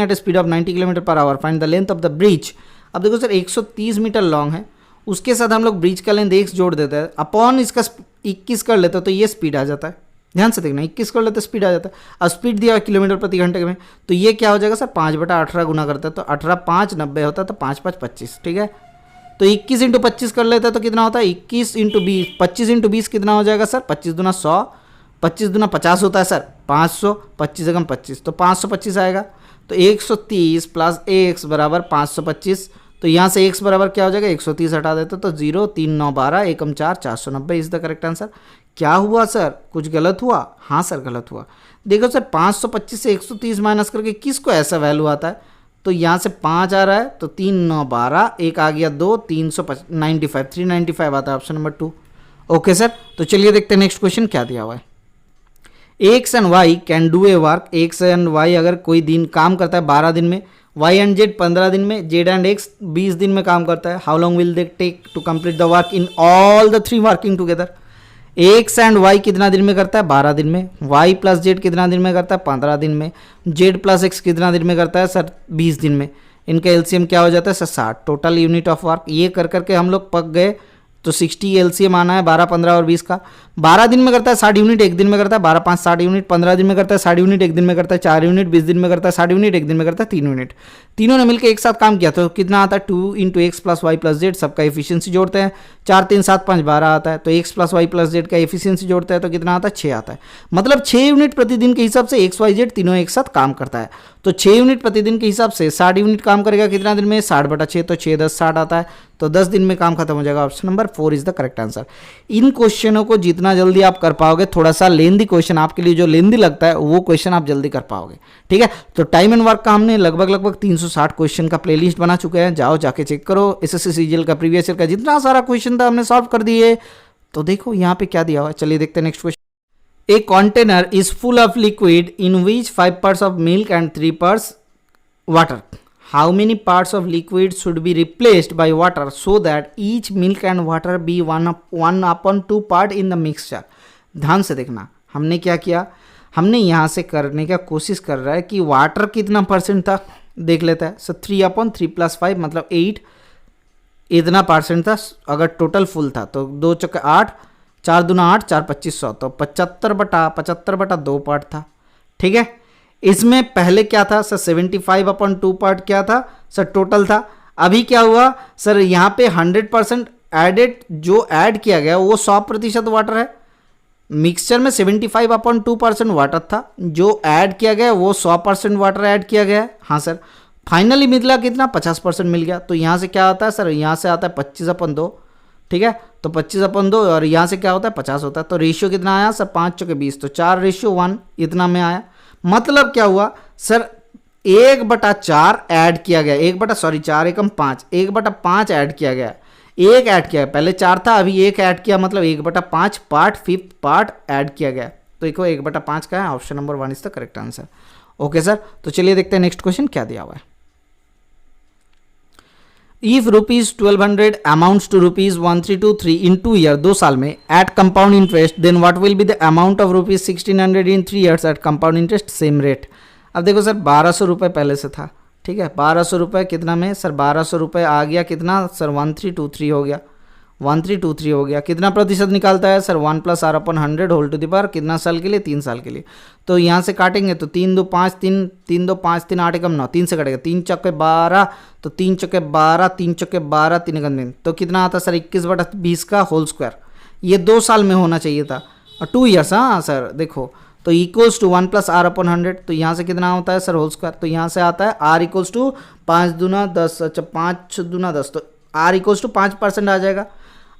at a speed of 90 km/h. Find the length of the bridge. अब देखो सर 130 मीटर लॉन्ग है उसके साथ हम लोग ब्रिज का लेंथ x जोड़ देते हैं, अपॉन इसका 21 कर लेते हैं, तो ये स्पीड आ जाता है। ध्यान से देखना, 21 कर लेते स्पीड आ जाता है। अब स्पीड दिया किलोमीटर प्रति घंटे में, तो ये क्या हो जाएगा सर 5/18 गुना करते हैं, तो 18 5 90 होता है, तो 5 5 25, ठीक है। तो 21 इंटू 25 कर लेते हैं तो कितना होता है 21 इंटू 20, 25 इंटू 20 कितना हो जाएगा सर 25 दूना 100, 25 दूना 50 होता है सर 500, 25 एकम 25, तो 525 आएगा। तो 130 प्लस x बराबर 525, तो यहाँ से x बराबर क्या हो जाएगा 130 हटा देते तो 0 3 9 12 एकम 4 490 इज द करेक्ट आंसर। क्या हुआ सर, कुछ गलत हुआ? हाँ सर गलत हुआ। देखो सर 525 से 130 माइनस करके किसको ऐसा वैल्यू आता है, तो यहाँ से 5 आ रहा है, तो 3 9 12, एक आ गया 2 395 395 आता है ऑप्शन नंबर 2। ओके सर, तो चलिए देखते हैं नेक्स्ट क्वेश्चन क्या दिया हुआ है। X and Y can do a work, X and Y अगर कोई दिन काम करता है 12 दिन में, वाई एंड जेड 15 दिन में, जेड एंड एक्स 20 दिन में काम करता है। How long will they take to complete the work in all the 3 working together. X and Y कितना दिन में करता है 12 दिन में, वाई प्लस जेड कितना दिन में करता है 15 दिन में, जेड प्लस एक्स कितना दिन में करता है सर 20 दिन में। इनका एलसीएम क्या हो जाता है sir 60, total unit of work. ये कर करके हम लोग पक गए, तो 60 एलसीएम आना है 12 15 और 20 का। 12 दिन में करता है 60 यूनिट, एक दिन में करता है 12 5 60 यूनिट, 15 दिन में करता है 60 यूनिट, एक दिन में करता है 4 यूनिट, 20 दिन में करता है 60 यूनिट, एक दिन में करता है 3 यूनिट। तीनों ने मिलकर एक साथ काम किया तो कितना आता है 2 into x plus y plus z, सबका एफिशिएंसी जोड़ते हैं 4 3 7 5 12 आता है, तो x plus y plus z का एफिशिएंसी जोड़ते हैं तो कितना आता है 6 आता है। मतलब 6 यूनिट प्रतिदिन के हिसाब से एक्स वाई जेड तीनों एक साथ काम करता है। तो 6 यूनिट प्रतिदिन के हिसाब से 60 यूनिट काम करेगा कितना दिन में 60/6, तो 6 10 60 आता है, तो 10 दिन में काम खत्म हो जाएगा। Option number 4 is the correct answer. इन क्वेश्चनों को जितना जल्दी आप कर पाओगे, थोड़ा सा लेंदी क्वेश्चन आपके लिए जो लेंदी लगता है वो क्वेश्चन आप जल्दी कर पाओगे, ठीक है। तो टाइम एंड वर्क का हमने लगभग 360 क्वेश्चन का प्लेलिस्ट बना चुके हैं, जाओ जाके चेक करो। एसएससी सीजीएल का प्रीवियस ईयर का जितना सारा क्वेश्चन था हमने सॉल्व कर दिए। तो देखो यहाँ पे क्या दिया हुआ है, चलिए देखते हैं next question. A container is full of liquid in which 5 parts of milk and 3 parts water. How many parts of liquid should be replaced by water so that each milk and water be 1/2 part in the mixture? ध्यान से देखना, हमने क्या किया, हमने यहाँ से करने का कोशिश कर रहा है कि वाटर कितना परसेंट था देख लेता है। सो 3/3 + 5 मतलब 8 इतना परसेंट था। अगर टोटल फुल था तो 2 चक्के 8, 4 दूना 8, 4 25 100, तो 75/2 पार्ट था, ठीक है। इसमें पहले क्या था सर 75/2 पार्ट क्या था सर टोटल था। अभी क्या हुआ सर यहाँ पे 100% एडेड, जो ऐड किया गया वो 100% वाटर है। मिक्सचर में 75/2% वाटर था, जो ऐड किया गया वो 100% वाटर ऐड किया गया। हाँ सर, फाइनली मिला कितना 50% मिल गया। तो यहाँ से क्या आता है सर, यहाँ से आता है 25/2, ठीक है। तो 25/2 और यहाँ से क्या होता है 50 होता है। तो रेशियो कितना आया सर 5 चौके 20, तो 4:1 इतना में आया। मतलब क्या हुआ सर 1/4 ऐड किया गया, 4 एकम 5, 1/5 ऐड किया गया, एक ऐड किया, पहले 4 था अभी एक ऐड किया, मतलब 1/5 पार्ट, 5th पार्ट ऐड किया गया। तो देखो 1/5 का है, option number 1 is the correct answer. Okay sir, तो चलिए देखते हैं नेक्स्ट क्वेश्चन क्या दिया हुआ है। If ₹1200 amounts to ₹1323 in 2 years, 2 साल में at compound interest, then what will be the amount of ₹1600 in 3 years at compound interest same rate? अब देखो सर 1200 रुपये पहले से था, ठीक है। 1200 रुपये कितना में सर 1200 रुपये आ गया कितना सर 1323 हो गया, 1323 हो गया। कितना प्रतिशत निकालता है sir 1 + r/100 whole to the power, कितना साल के लिए 3 साल के लिए। तो यहाँ से काटेंगे तो 3 2 5 3 3 2 5 3 8 एकम 9, 3 से कटेगा, 3 चौके 12, तो 3 चौके 12, 3 चौके 12, 3 एकम 3, तो कितना आता सर 21/20 का होल स्क्वायर। ये 2 साल में होना चाहिए था, और 2 ईयर्स। हाँ सर देखो, तो इक्वल्स टू 1 + r/100, तो यहाँ से कितना होता है सर होल स्क्वायर। तो यहाँ से आता है r = 5 दूना 10, अच्छा 5 दूना 10, तो r = 5% आ जाएगा।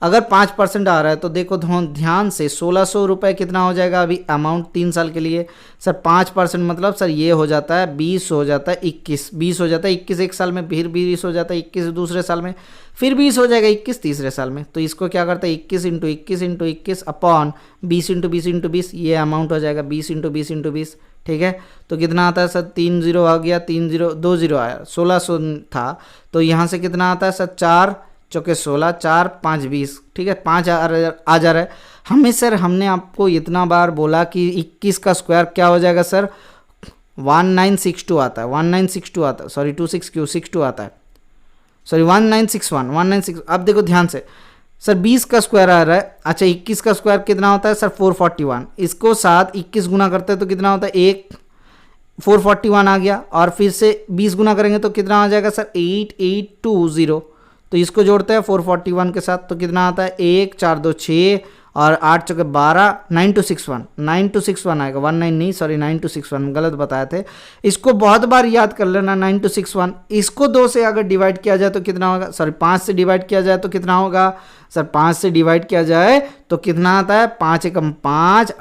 अगर 5% आ रहा है तो देखो ध्यान से 1600 रुपये कितना हो जाएगा अभी अमाउंट 3 साल के लिए सर 5% मतलब सर ये हो जाता है 20, हो जाता है 21, 20 हो जाता है 21 एक साल में, फिर 20 हो जाता है 21 दूसरे साल में, फिर 20 हो जाएगा 21 तीसरे साल में। तो इसको क्या करता है 21 × 21 × 21 अपॉन 20 × 20 × 20, ये अमाउंट हो जाएगा 20 × 20 × 20, ठीक है। तो कितना आता है सर 3 0 आ गया, 3 0 2 0 आया, 1600 था। तो यहाँ से कितना आता है सर 4 चौके 16, 4 5 20, ठीक है, 5 आ जा रहा है हमें। सर हमने आपको इतना बार बोला कि 21 का स्क्वायर क्या हो जाएगा सर 1962 आता है, 1962 आता है, सॉरी 26 क्यों 62 आता है। सॉरी 1961 अब देखो ध्यान से सर 20 का स्क्वायर आ रहा है, अच्छा 21 का स्क्वायर कितना होता है सर 441, इसको साथ 21 गुना करते हैं तो कितना होता है 441 आ गया, और फिर से 20 गुना करेंगे तो कितना आ जाएगा सर 8820, तो इसको जोड़ते हैं 441 के साथ तो कितना आता है 1 4 2 6 और 8 चौके 12, 9261 आएगा, 19 नहीं सॉरी 9261 गलत बताए थे। इसको बहुत बार याद कर लेना 9261, इसको 2 से अगर डिवाइड किया जाए तो कितना होगा, सॉरी 5 से डिवाइड किया जाए तो कितना होगा सर, 5 से डिवाइड किया जाए तो कितना आता है 5 एकम 5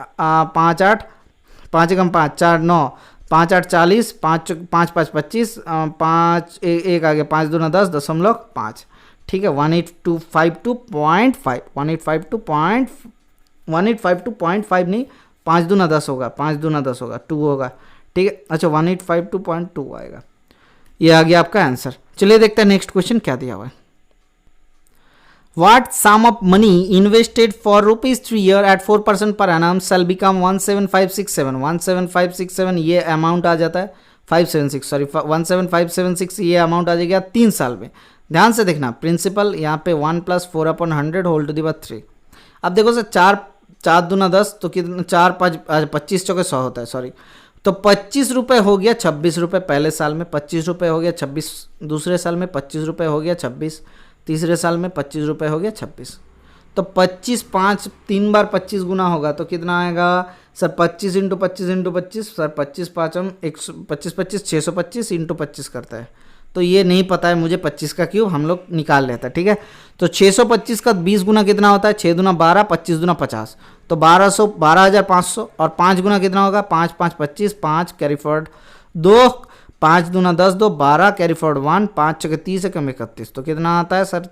5 8 5 एकम 5 4 9 5 8 40 5 5 5 25 5 1 आ गया 5 दूना 10.5, ठीक है 1852.5 1852.5 नहीं 5 दूना 10 होगा 5 दूना 10 होगा 2 होगा, ठीक है। अच्छा 1852.2 आएगा, ये आ गया आपका आंसर। चलिए देखते हैं नेक्स्ट क्वेश्चन क्या दिया हुआ है। What sum of money invested for ₹3 year at 4% per annum shall become 17567 17567 ये अमाउंट आ जाता है 576 सॉरी 17576 ये अमाउंट आ जाएगा 3 साल में। ध्यान से देखना प्रिंसिपल यहाँ पे 1 + 4/100 होल टू द पावर 3। अब देखो सर 4 दूना 10 तो कितना 4 5 25 चौके 100 होता है सॉरी, तो 25 रुपये हो गया 26 रुपये पहले साल में, 25 रुपये हो गया 26 दूसरे साल में, 25 रुपये हो गया 26 तीसरे साल में, 25 रुपये हो गया 26, तो 25 5 3 बार 25 गुना होगा तो कितना आएगा सर 25 × 25 × 25 सर 25 5 हम 125 25 625 × 25 करता है, तो ये नहीं पता है मुझे 25 का क्यूब हम लोग निकाल लेते हैं, ठीक है। तो 625 का 20 गुना कितना होता है 6 दूना 12 25 दूना 50, तो 12500 और 5 गुना कितना होगा 5 5 25 5 कैरी फॉरवर्ड 2 5 दूना 10 2 12 कैरी फॉरवर्ड 1 5 चौके 30 एकम 31, तो कितना आता है सर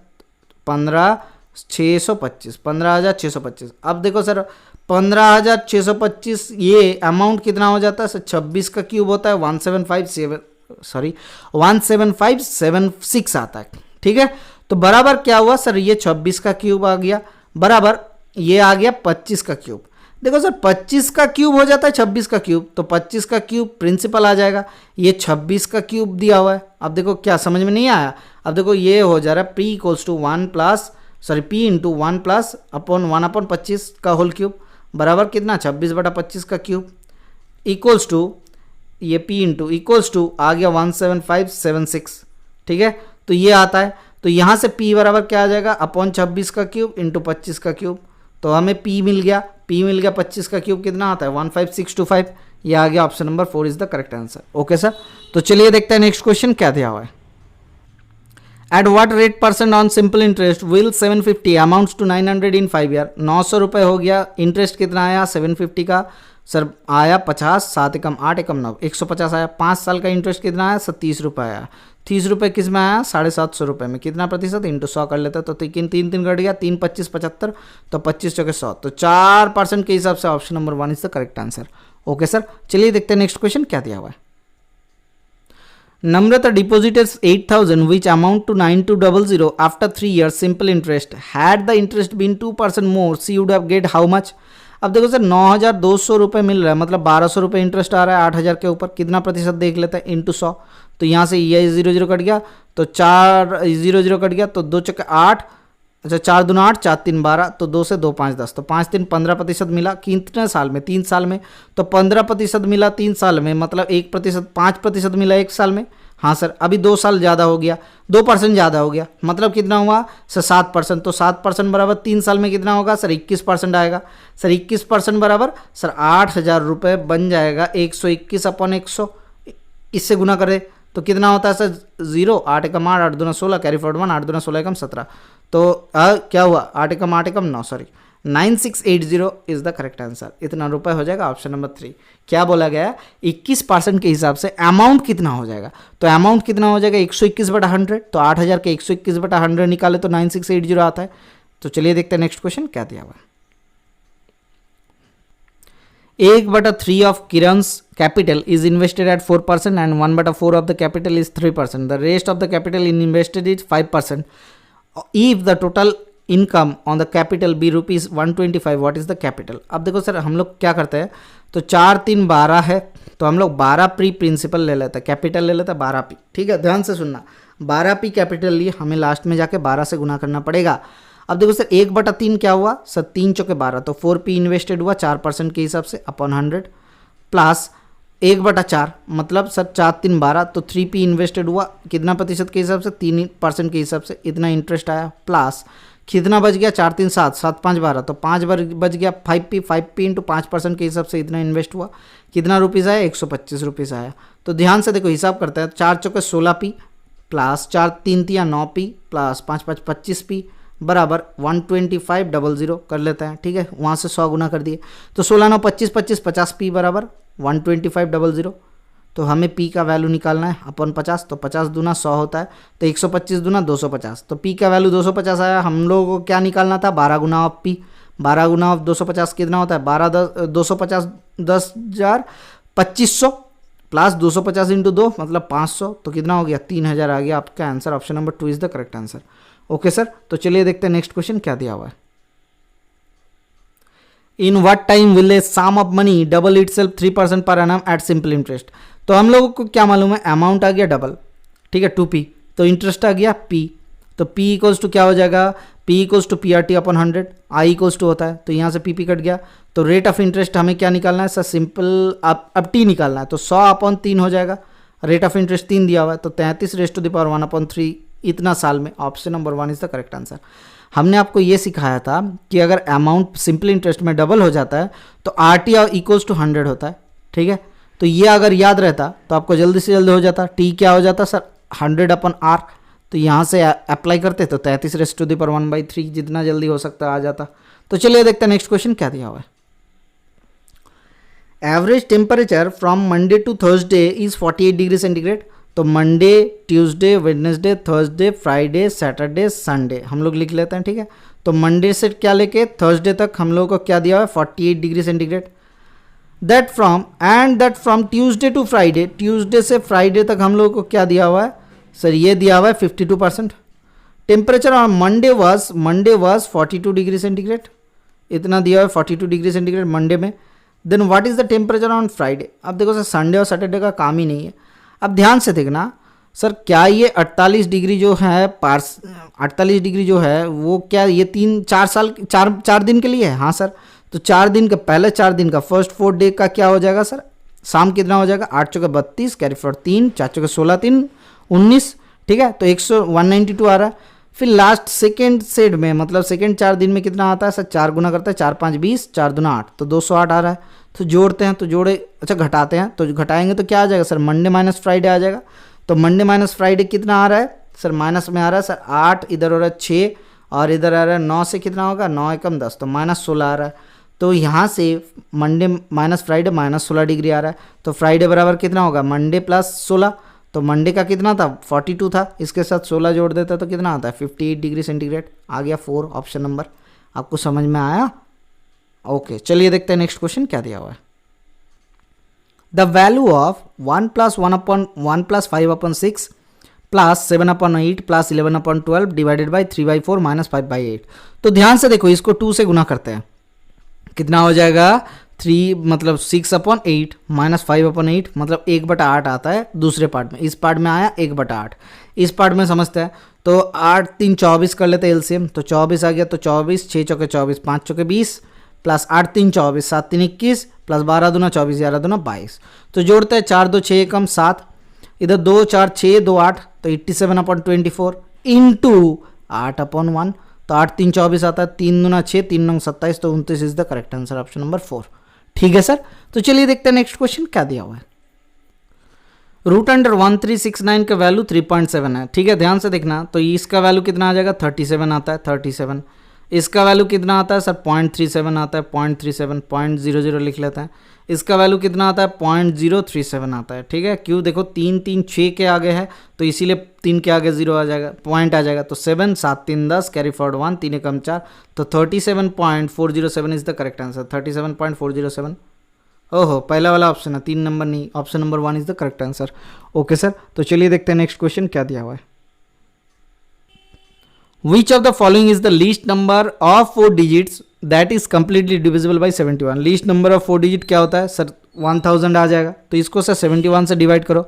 15625। अब देखो सर 15625 ये अमाउंट कितना हो जाता है सर 26 का क्यूब होता है 17576 आता है, ठीक है। तो बराबर क्या हुआ सर ये 26 का क्यूब आ गया बराबर ये आ गया 25 का क्यूब। देखो सर 25 का क्यूब हो जाता है 26 का क्यूब, तो 25 का क्यूब प्रिंसिपल आ जाएगा, ये 26 का क्यूब दिया हुआ है। अब देखो क्या समझ में नहीं आया, अब देखो ये हो जा रहा है P = 1 + 1/25 का होल क्यूब बराबर कितना 26/25 का क्यूब इक्वल्स टू ये P = आ गया 17576, ठीक है। तो ये आता है, तो यहाँ से P बराबर क्या आ जाएगा अपॉन 26 का क्यूब × 25 का क्यूब, तो हमें P मिल गया 25 का क्यूब कितना आता है 15625, ये आ गया option number 4 is the correct answer. Okay sir, तो चलिए देखते हैं नेक्स्ट क्वेश्चन क्या दिया हुआ है। At what rate % on simple interest will 750 amounts to 900 in 5 year. 900 रुपये हो गया, इंटरेस्ट कितना आया 750 का सर आया 50 7 एकम 8 एकम 9 150 आया। 5 साल का इंटरेस्ट कितना आया सर 30 रुपये आया। 30 रुपये किस में आया 750 रुपये में, कितना प्रतिशत × 100 कर लेता तो 3 3 कट गया 3 25 75, तो 25 चौके 100, तो 4% के हिसाब से option number 1 is the correct answer. Okay sir, चलिए देखते हैं नेक्स्ट क्वेश्चन क्या दिया हुआ है। Namrata deposited 8,000 which amount to 9200 after 3 years simple interest. Had the interest been 2% more, she would have get how much? अब देखो सर 9,200 रुपये मिल रहा है, मतलब 1,200 रुपये इंटरेस्ट आ रहा है 8,000 के ऊपर, कितना प्रतिशत देख लेते हैं × 100, तो यहाँ से ये 0 कट गया, तो 4 0 कट गया, तो 2 चौके 8, अच्छा 4 दूना 8 4 3 12, तो 2 से 2 5 10, तो 5 3 15% मिला कितने साल में 3 साल में, तो 15% मिला 3 साल में, मतलब 1% 5% मिला 1 साल में। हाँ सर, अभी 2 साल ज़्यादा हो गया, 2% ज़्यादा हो गया, मतलब कितना हुआ सर 7%, तो 7% बराबर 3 साल में कितना होगा सर 21% आएगा। सर 21% बराबर सर 8,000 रुपये बन जाएगा 121/100, इससे गुना करें तो कितना होता है सर 0 8 एकम 8 8 दूना 16 कैरी फॉरवर्ड 1 8 दूना 16 एकम 17, तो क्या हुआ 8 एकम 8 एकम 9 sorry 9680 is the correct answer. इतना रुपए हो जाएगा ऑप्शन नंबर 3। क्या बोला गया 21% के हिसाब से अमाउंट कितना हो जाएगा, तो अमाउंट कितना हो जाएगा 121/100, तो 8,000 के 121/100 निकाले तो 9680 आता है। तो चलिए देखते हैं नेक्स्ट क्वेश्चन क्या दिया हुआ। 1/3 of Kiran's capital is invested at 4% and 1/4 of the capital is 3%. The rest of the capital invested is 5%. If the total income on the capital be ₹125, what is the capital? अब देखो सर हम लोग क्या करते हैं, तो 4 3 12 है, तो हम लोग 12 प्री प्रिंसिपल ले लेते हैं, कैपिटल ले लेते हैं 12 पी, ठीक है। ध्यान से सुनना, 12p कैपिटल लिए, हमें लास्ट में जाके 12 से गुना करना पड़ेगा। अब देखो सर 1/3 क्या हुआ सर, 3 चौके 12, तो 4p इन्वेस्टेड हुआ 4% के हिसाब से अपॉन 100 प्लस 1/4 मतलब सर 4 3 12, तो 3p इन्वेस्टेड हुआ कितना प्रतिशत के हिसाब से, 3% के हिसाब से, इतना इंटरेस्ट आया प्लस कितना बच गया 4 3 7 7 5 12, तो 5 बच गया 5p इंटू 5% के हिसाब से इतना इन्वेस्ट हुआ, कितना रुपीज़ आया 125 रुपीज़ आया। तो ध्यान से देखो हिसाब करते हैं, 4 चौके 16p प्लस 4 3 तिया 9p प्लस 5 5 25p बराबर 12500 कर लेते हैं, ठीक है, वहाँ से 100 गुना कर दिए, तो 16 9 25 25 50p बराबर 12500। तो हमें p का वैल्यू निकालना है अपन 50, तो 50 दूना 100 होता है, तो 125 दूना 250, तो p का वैल्यू 250 आया। हम लोगों को क्या निकालना था, 12 गुना ऑफ p, 12 गुना ऑफ 250 कितना होता है, 250 10,000 2500 प्लस 250 इंटू 2 मतलब 500, तो कितना हो गया 3000 आ गया आपका answer. Option number 2 is the correct answer. Okay sir, तो चलिए देखते हैं नेक्स्ट क्वेश्चन क्या दिया हुआ है। In what time will a sum of money double itself 3% पर एनम एट सिंपल इंटरेस्ट। तो हम लोगों को क्या मालूम है, अमाउंट आ गया डबल, ठीक है 2p, तो इंटरेस्ट आ गया p, तो p इक्वल्स टू क्या हो जाएगा, p equals to PRT upon 100, i equals to होता है, तो यहाँ से p कट गया, तो रेट ऑफ इंटरेस्ट हमें क्या निकालना है सर, सिंपल अब t निकालना है, तो 100 अपॉन 3 हो जाएगा, रेट ऑफ इंटरेस्ट 3 दिया हुआ है, तो 33⁻1/3 इतना साल में। Option number 1 is the correct answer. हमने आपको ये सिखाया था कि अगर अमाउंट सिंपल इंटरेस्ट में डबल हो जाता है तो RT इक्वल्स टू 100 होता है, ठीक है, तो ये अगर याद रहता तो आपको जल्दी से जल्दी हो जाता। t क्या हो जाता सर 100/r, तो यहाँ से अप्लाई करते तो 33⁻1/3 जितना जल्दी हो सकता आ जाता। तो चलिए देखते हैं नेक्स्ट क्वेश्चन क्या दिया हुआ है। Average temperature from Monday to Thursday is 48 degree centigrade. तो Monday, Tuesday, Wednesday, Thursday, Friday, Saturday, Sunday हम लोग लिख लेते हैं, ठीक है। तो मंडे से क्या लेके थर्सडे तक हम लोगों को क्या दिया हुआ है 48 degree centigrade. That from Tuesday to Friday, Tuesday से फ्राइडे तक हम लोगों को क्या दिया हुआ है सर, ये दिया हुआ है 52%। Temperature on Monday was 42 degree centigrade, इतना दिया हुआ है 42 डिग्री सेंटीग्रेड मंडे में। Then what is the temperature on Friday. अब देखो सर संडे और सैटरडे का काम ही नहीं है। अब ध्यान से देखना सर, क्या ये 48 डिग्री जो है 48 डिग्री जो है वो क्या ये 4 दिन के लिए है। हाँ सर, तो 4 दिन का पहले 4 दिन का फर्स्ट 4 डे का क्या हो जाएगा सर, शाम कितना हो जाएगा 8 चौके 32 कैरी फॉर 3 4 चौके 16 3 19, ठीक है, तो 192 आ रहा है। फिर लास्ट सेकेंड सेट में मतलब सेकेंड 4 दिन में कितना आता है सर, 4 गुना करता है 4 5 20 4 दूना 8, तो 208 आ रहा है। तो जोड़ते हैं तो अच्छा घटाते हैं तो घटाएंगे तो क्या आ जाएगा सर, मंडे माइनस फ्राइडे आ जाएगा। तो मंडे माइनस फ्राइडे कितना आ रहा है सर, माइनस में आ रहा है सर 8, इधर हो रहा है 6 और इधर आ रहा है 9 से कितना होगा 9 एकम 10, तो -16 आ रहा है। तो यहाँ से मंडे माइनस फ्राइडे -16 डिग्री आ रहा है, तो फ्राइडे बराबर कितना होगा मंडे प्लस 16, तो मंडे का कितना था 42 था, इसके साथ 16 जोड़ देता तो कितना आता है 58 डिग्री सेंटीग्रेड आ गया 4 ऑप्शन नंबर। आपको समझ में आया। ओके चलिए देखते हैं नेक्स्ट क्वेश्चन क्या दिया हुआ है। The value of 1 + 1/1 + 5/6 plus 7/8 plus 11/12 divided by 3/4 minus 5/8। तो ध्यान से देखो इसको 2 से गुना करते हैं, कितना हो जाएगा 3 मतलब 6/8 माइनस 5/8 मतलब 1/8 आता है दूसरे पार्ट में, इस पार्ट में आया 1/8, इस पार्ट में समझते हैं। तो 8 3 24 कर लेते हैं एलसीएम, तो 24 आ गया, तो 24 6 चौके 24 5 चौके 20 प्लस 8 3 24 7 3 21 प्लस 12 दूना 24 11 दूना 22। तो जोड़ते हैं 4 2 6 एकम 7, इधर 2 4 6 2 8, तो 87/24 इंटू 8/1, तो 8 3 24 आता है, 3 दूना 6 3 9 27, तो 29 is the correct answer option number 4। ठीक है सर, तो चलिए देखते हैं नेक्स्ट क्वेश्चन क्या दिया हुआ है। रूट अंडर 1369 का वैल्यू 3.7 है, ठीक है, ध्यान से देखना। तो इसका वैल्यू कितना आ जाएगा 37 आता है 37, इसका वैल्यू कितना आता है सर 0.37 आता है 0.37 0.00 लिख लेते हैं। इसका वैल्यू कितना आता है 0.037 आता है, ठीक है, क्यों देखो 3 3 6 के आगे है तो इसीलिए 3 के आगे 0 आ जाएगा, पॉइंट आ जाएगा। तो 7 7 3 10 कैरी फॉरवर्ड 1 3 एकम 4, तो 37.407 इज द करेक्ट आंसर 37.407। ओहो पहला वाला ऑप्शन है, 3 नंबर नहीं, option number 1 is the correct answer. Okay sir, तो चलिए देखते हैं नेक्स्ट क्वेश्चन क्या दिया हुआ है। Which of the following is the least number of 4 digits that is completely divisible by 71? least number of 4 digit क्या होता है सर 1000 आ जाएगा, तो इसको सर 71 से डिवाइड करो,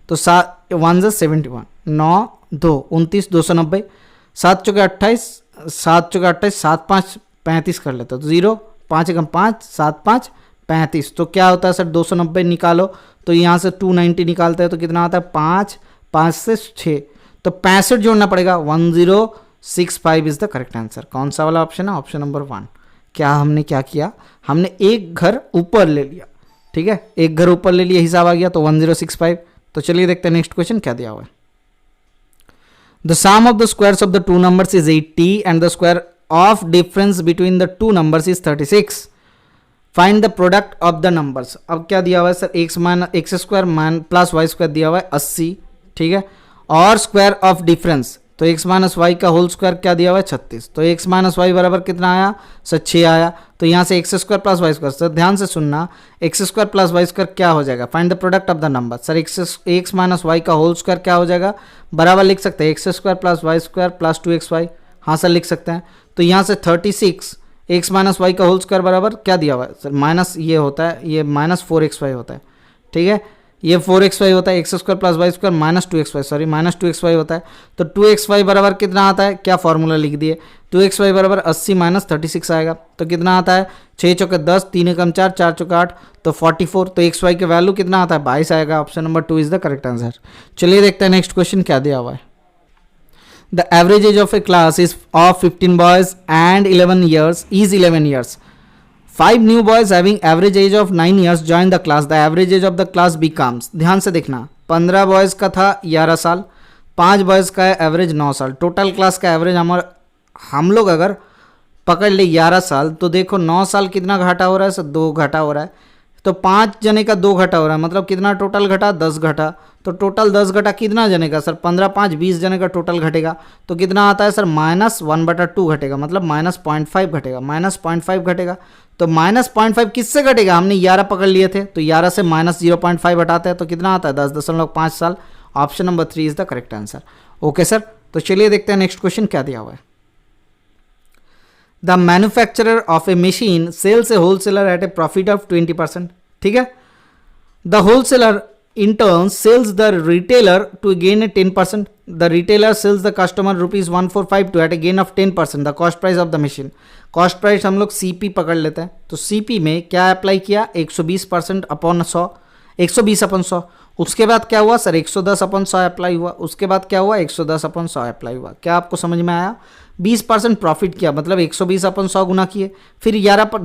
तो 1 से 71, 9 2 29 290, 7 चौके 28, 7 चौके 28, 7 5 35 कर लेते हो तो 0 5 एकम 5 7 5 35। तो क्या होता है सर 290 निकालो तो यहाँ से 290 निकालते हैं तो कितना आता है 5 5 से 6 तो 65 जोड़ना पड़ेगा 1065 इज द करेक्ट आंसर। कौन सा वाला ऑप्शन है? Option number 1। क्या हमने क्या किया? हमने एक घर ऊपर ले लिया, ठीक है, एक घर ऊपर ले लिया, हिसाब आ गया तो 1065। तो चलिए देखते हैं नेक्स्ट क्वेश्चन क्या दिया हुआ है। The sum of the squares of the two numbers is 80 and the square of difference between the two numbers is 36। Find the product of the numbers. अब क्या दिया हुआ है sir? X square plus y square दिया हुआ है 80, ठीक है, और स्क्वायर ऑफ डिफरेंस तो एक्स माइनस वाई का होल स्क्वायर क्या दिया हुआ है 36। तो एक्स माइनस वाई बराबर कितना आया सर? 6 आया। तो यहाँ से x square plus y square, sir ध्यान से सुनना, x square plus y square क्या हो जाएगा? Find the product of the number. Sir x minus y का होल स्क्वायर क्या हो जाएगा? बराबर लिख सकते हैं x square plus y square plus 2xy। हाँ सर लिख सकते हैं। तो यहाँ से 36 एक्स माइनस वाई का होल स्क्वायर बराबर क्या दिया हुआ है सर? माइनस ये होता है, ये माइनस 4xy होता है, ठीक है, ये 4xy होता है, x square plus y square minus 2xy, sorry minus 2xy होता है। तो 2xy बराबर कितना आता है? क्या फॉर्मूला लिख दिए? 2xy बराबर 80 माइनस 36 आएगा तो कितना आता है? 6 चौके 10, 3 एकम 4, 4 चौके 8 तो 44। तो xy के वैल्यू कितना आता है? 22 आएगा। Option number 2 is the correct answer. चलिए देखते हैं नेक्स्ट क्वेश्चन क्या दिया हुआ है। The average age of A class is of 15 boys and 11 years is 11 years. 5 new boys having average age of 9 years join the class. The average age of the class becomes, ध्यान से देखना, 15 बॉयज़ का था 11 साल, 5 बॉयज़ का है एवरेज 9 साल, टोटल क्लास का एवरेज हम लोग अगर पकड़ ले 11 साल तो देखो 9 साल कितना घाटा हो रहा है सर? 2 घाटा हो रहा है। तो 5 जने का 2 घटा हो रहा है, मतलब कितना टोटल घटा? 10 घटा। तो टोटल 10 घटा कितना जने का सर? 15 5 20 जने का टोटल घटेगा तो कितना आता है सर? -1/2 घटेगा, मतलब -0.5 घटेगा, -0.5 घटेगा। तो -0.5 किससे घटेगा? हमने 11 पकड़ लिए थे तो 11 से -0.5 हटाते हैं तो कितना आता है? 10.5 साल। Option number 3 is the correct answer. Okay sir, तो चलिए देखते हैं नेक्स्ट क्वेश्चन क्या दिया हुआ है। The manufacturer of a machine sells a wholesaler at a profit of 20%, ठीक है। The wholesaler in turn sells the retailer to gain a 10%. The retailer sells the customer rupees 1452 at a gain of 10%. The cost price of the machine. Cost price हम लोग CP पकड़ लेते हैं तो CP में क्या अप्लाई किया? 120% अपॉन 100, 120 अपॉन 100। उसके बाद क्या हुआ सर? 110 अपॉन 100 अप्लाई हुआ। उसके बाद क्या हुआ? 110 अपॉन 100 अप्लाई हुआ। क्या आपको समझ में आया? 20% प्रॉफिट किया मतलब 120 अपन 100 गुना किए, फिर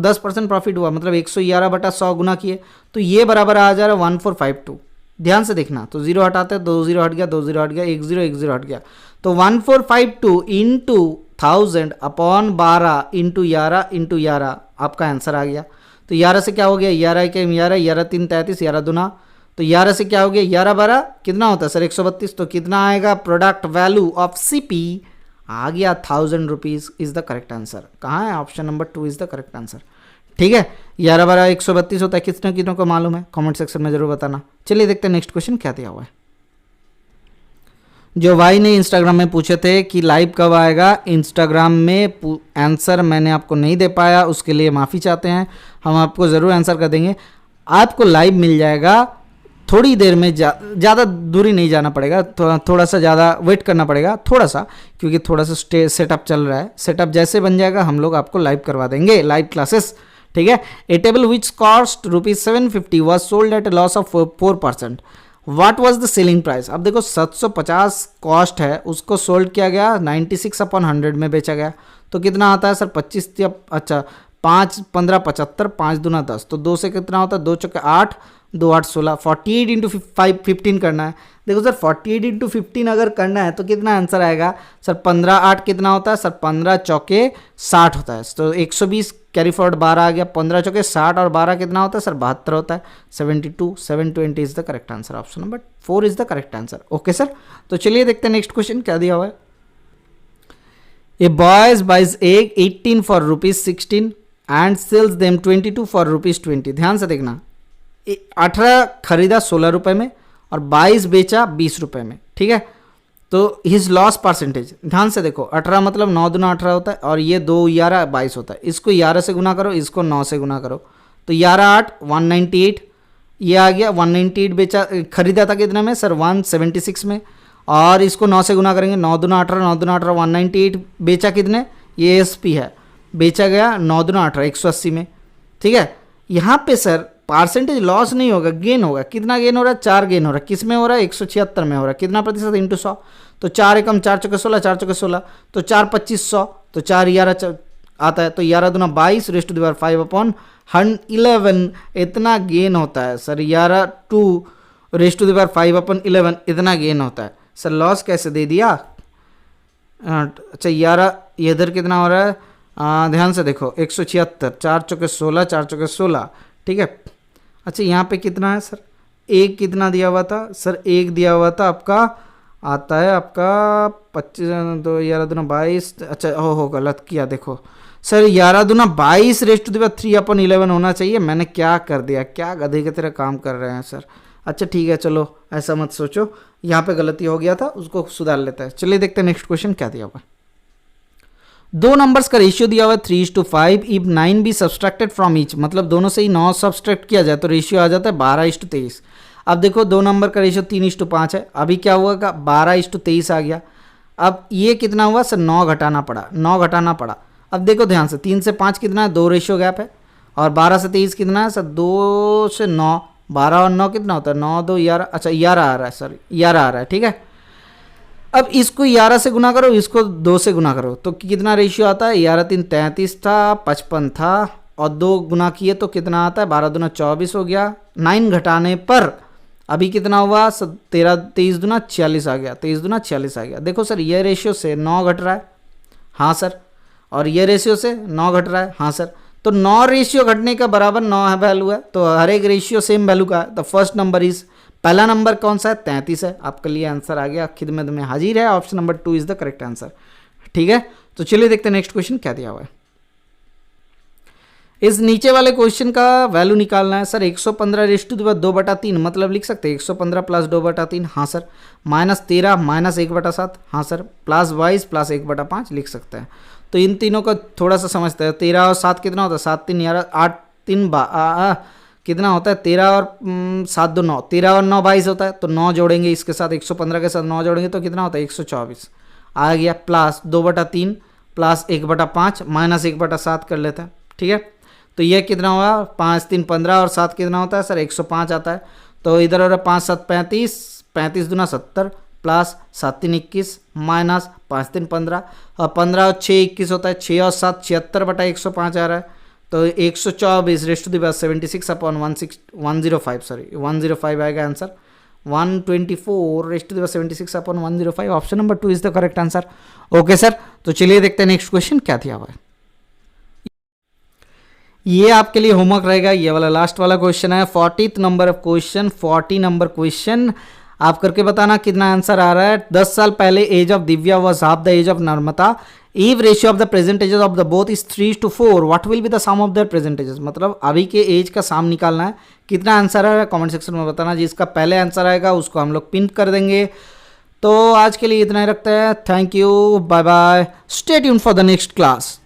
10% प्रॉफिट हुआ मतलब 111/100 गुना किए, तो ये बराबर आ जा रहा है 1452। ध्यान से देखना, तो 0 हटाते हैं, 2 0 हट गया, 2 0 हट गया, 1 0 1 0 हट गया, तो 1452 इंटू 1000 अपॉन 12 इंटू 11 आपका आंसर आ गया। तो 11 से क्या हो गया? 11 के 11, 11 3 33, 11 दूना, तो 11 से क्या हो गया? 11 12 कितना होता है सर? 132। तो कितना आएगा? प्रोडक्ट वैल्यू ऑफ सीपी आ गया 1000 rupees is the correct answer. कहाँ है? Option number 2 is the correct answer. ठीक है, 11 12 132 होता है। कितने कितनों को मालूम है? कमेंट सेक्शन में जरूर बताना। चलिए देखते हैं नेक्स्ट क्वेश्चन क्या दिया हुआ है। जो भाई ने इंस्टाग्राम में पूछे थे कि लाइव कब आएगा, इंस्टाग्राम में आंसर मैंने आपको नहीं दे पाया, उसके लिए माफ़ी चाहते हैं। हम आपको ज़रूर आंसर कर देंगे। आपको लाइव मिल जाएगा थोड़ी देर में, ज़्यादा दूरी नहीं जाना पड़ेगा, थोड़ा सा ज़्यादा वेट करना पड़ेगा थोड़ा सा, क्योंकि थोड़ा सा सेटअप चल रहा है। सेटअप जैसे बन जाएगा हम लोग आपको लाइव करवा देंगे, लाइव क्लासेस। ठीक है। A table which cost ₹750 was sold at a loss of 4%। What was the selling price? अब देखो 750 कॉस्ट है, उसको सोल्ड किया गया 96/100 में बेचा गया, तो कितना आता है सर? 25 अच्छा 5 15 75, 5 दूना 10, तो 2 से कितना होता है? 2 चौके 8, 2 8 16, 48 इंटू 15 करना है। देखो सर 48 इंटू 15 अगर करना है तो कितना आंसर आएगा सर? 15 8 कितना होता है सर? 15 चौके 60 होता है, तो 120 कैरी फॉरवर्ड 12 आ गया, 15 चौके 60 और 12 कितना होता है सर? 72 होता है, 72 720 is the correct answer. Option number 4 is the correct answer. Okay sir, तो चलिए देखते हैं नेक्स्ट क्वेश्चन क्या दिया हुआ है। A boys buys egg 18 for ₹16 and sells them 22 for ₹20। ध्यान से देखना, 18 खरीदा 16 रुपए में और 22 बेचा 20 रुपए में। ठीक है, तो हिज लॉस परसेंटेज, ध्यान से देखो, 18 मतलब 9 दूना 18 होता है, और ये 2 11 22 होता है। इसको 11 से गुना करो, इसको 9 से गुना करो, तो 11 8 198, ये आ गया 198 बेचा, खरीदा था कितने में सर 176 में, और इसको 9 से गुना करेंगे, 9 दूना 18, 9 दूना 18, 198 बेचा कितने, ये एसपी है, बेचा गया 9 दूना 18 180 में, ठीक है। यहाँ पे सर परसेंटेज लॉस नहीं होगा, गेन होगा। कितना गेन हो रहा है, 4 गेन हो रहा है। किस में हो रहा है, 176 में हो रहा है। कितना प्रतिशत इंटू 100, तो 4 एकम 4 चौके 16, 4 चौके 16, तो 4 2500, तो 4 11 आता है, तो 11 दूना 22 raised to the power 5 upon 11 इतना गेन होता है sir. 11 2 raised to the power 5 upon 11 इतना गेन होता है सर। लॉस कैसे दे दिया, अच्छा 11 ये इधर कितना हो रहा है, ध्यान से देखो 176, 4 चौके 16, 4 चौके 16, ठीक है। अच्छा यहाँ पे कितना है सर, एक कितना दिया हुआ था सर, एक दिया हुआ था आपका, आता है आपका 25 तो 11 दूना 22, अच्छा हो गलत किया देखो सर, 11 दूना 22 raised to the power 3 upon 11 होना चाहिए। मैंने क्या कर दिया, क्या गधे की तरह काम कर रहे हैं सर। अच्छा ठीक है, चलो ऐसा मत सोचो, यहाँ पे गलती हो गया था, उसको सुधार लेता है। चलिए देखते हैं नेक्स्ट क्वेश्चन क्या दिया हुआ है। दो नंबर्स का रेशियो दिया हुआ है 3:5, if 9 B subtracted from each, मतलब दोनों से ही 9 सब्सट्रैक्ट किया जाए तो रेशियो आ जाता है 12:23। अब देखो दो नंबर का रेशियो 3:5 है, अभी क्या हुआ 12:23 आ गया। अब ये कितना हुआ सर, 9 घटाना पड़ा, 9 घटाना पड़ा। अब देखो ध्यान से, 3 से 5 कितना है, 2 रेशियो गैप है, और 12 से 23 कितना है सर, 2 से 9, 12 और 9 कितना होता है, 9 2 11, अच्छा 11 आ रहा है सर, 11 आ रहा है, ठीक है। अब इसको 11 से गुना करो, इसको 2 से गुना करो, तो कितना रेशियो आता है, 11 3 33 था, 55 था, और 2 गुना किए तो कितना आता है, 12 दूना 24 हो गया। 9 घटाने पर अभी कितना हुआ, 13 23 दूना 46 आ गया, 23 दूना 46 आ गया। देखो सर ये रेशियो से 9 घट रहा है, हाँ सर, और ये रेशियो से 9 घट रहा है, हाँ सर। तो 9 रेशियो घटने का बराबर 9 है वैल्यू है, तो हर एक रेशियो सेम वैल्यू का है। तो फर्स्ट नंबर इज, पहला नंबर कौन सा है, 33 है। आपके लिए आंसर आ गया, खिदमत में हाजिर है, option number 2 is the correct answer, ठीक है। तो चलिए देखते हैं नेक्स्ट क्वेश्चन क्या दिया हुआ है। इस नीचे वाले क्वेश्चन का वैल्यू निकालना है sir. 115 raised to the power 2/3, मतलब लिख सकते हैं 115 प्लस 2/3, हाँ सर। -13 माइनस 1/7, हाँ सर। प्लस 22 प्लस 1/5 लिख सकते हैं। तो इन तीनों का थोड़ा सा समझते हैं। 13 और 7 कितना होता है, 7 3 11, 8 3 कितना होता है, 13 और 7 2 9, 13 और 9 22 होता है। तो 9 जोड़ेंगे इसके साथ, 115 के साथ 9 जोड़ेंगे तो कितना होता है, 124 आ गया। प्लस 2/3 प्लस 1/5 माइनस 1/7 कर लेते हैं, ठीक है। तो यह कितना हुआ, 5 3 15 और 7 कितना होता है सर, 105 आता है। तो इधर हो रहा है 5 7 35, 35 दूना 70, प्लस 7 3 21 माइनस 5 3 15, और 15 और 6 21 होता है, 6 और 7 76/105 आ रहा है। तो 124 raised to the power 76 upon 105, sorry 105 आएगा answer. 124 raised to the power 76 upon 105, option number 2 is the correct answer. Okay sir, तो चलिए देखते हैं नेक्स्ट क्वेश्चन क्या दिया हुआ है। ये आपके लिए होमवर्क रहेगा, ये वाला लास्ट वाला क्वेश्चन है, 40th number of question, 40 number question. आप करके बताना कितना आंसर आ रहा है। 10 साल पहले age of Divya was half the age of Namrata. If ratio of the present ages of the both is 3:4, what will be the sum of their present ages, मतलब अभी के एज का सम निकालना है। कितना आंसर आ रहा है कमेंट सेक्शन में बताना। जिसका पहले आंसर आएगा उसको हम लोग पिन कर देंगे। तो आज के लिए इतना ही रखते हैं। Thank you, bye bye, stay tuned for the next class.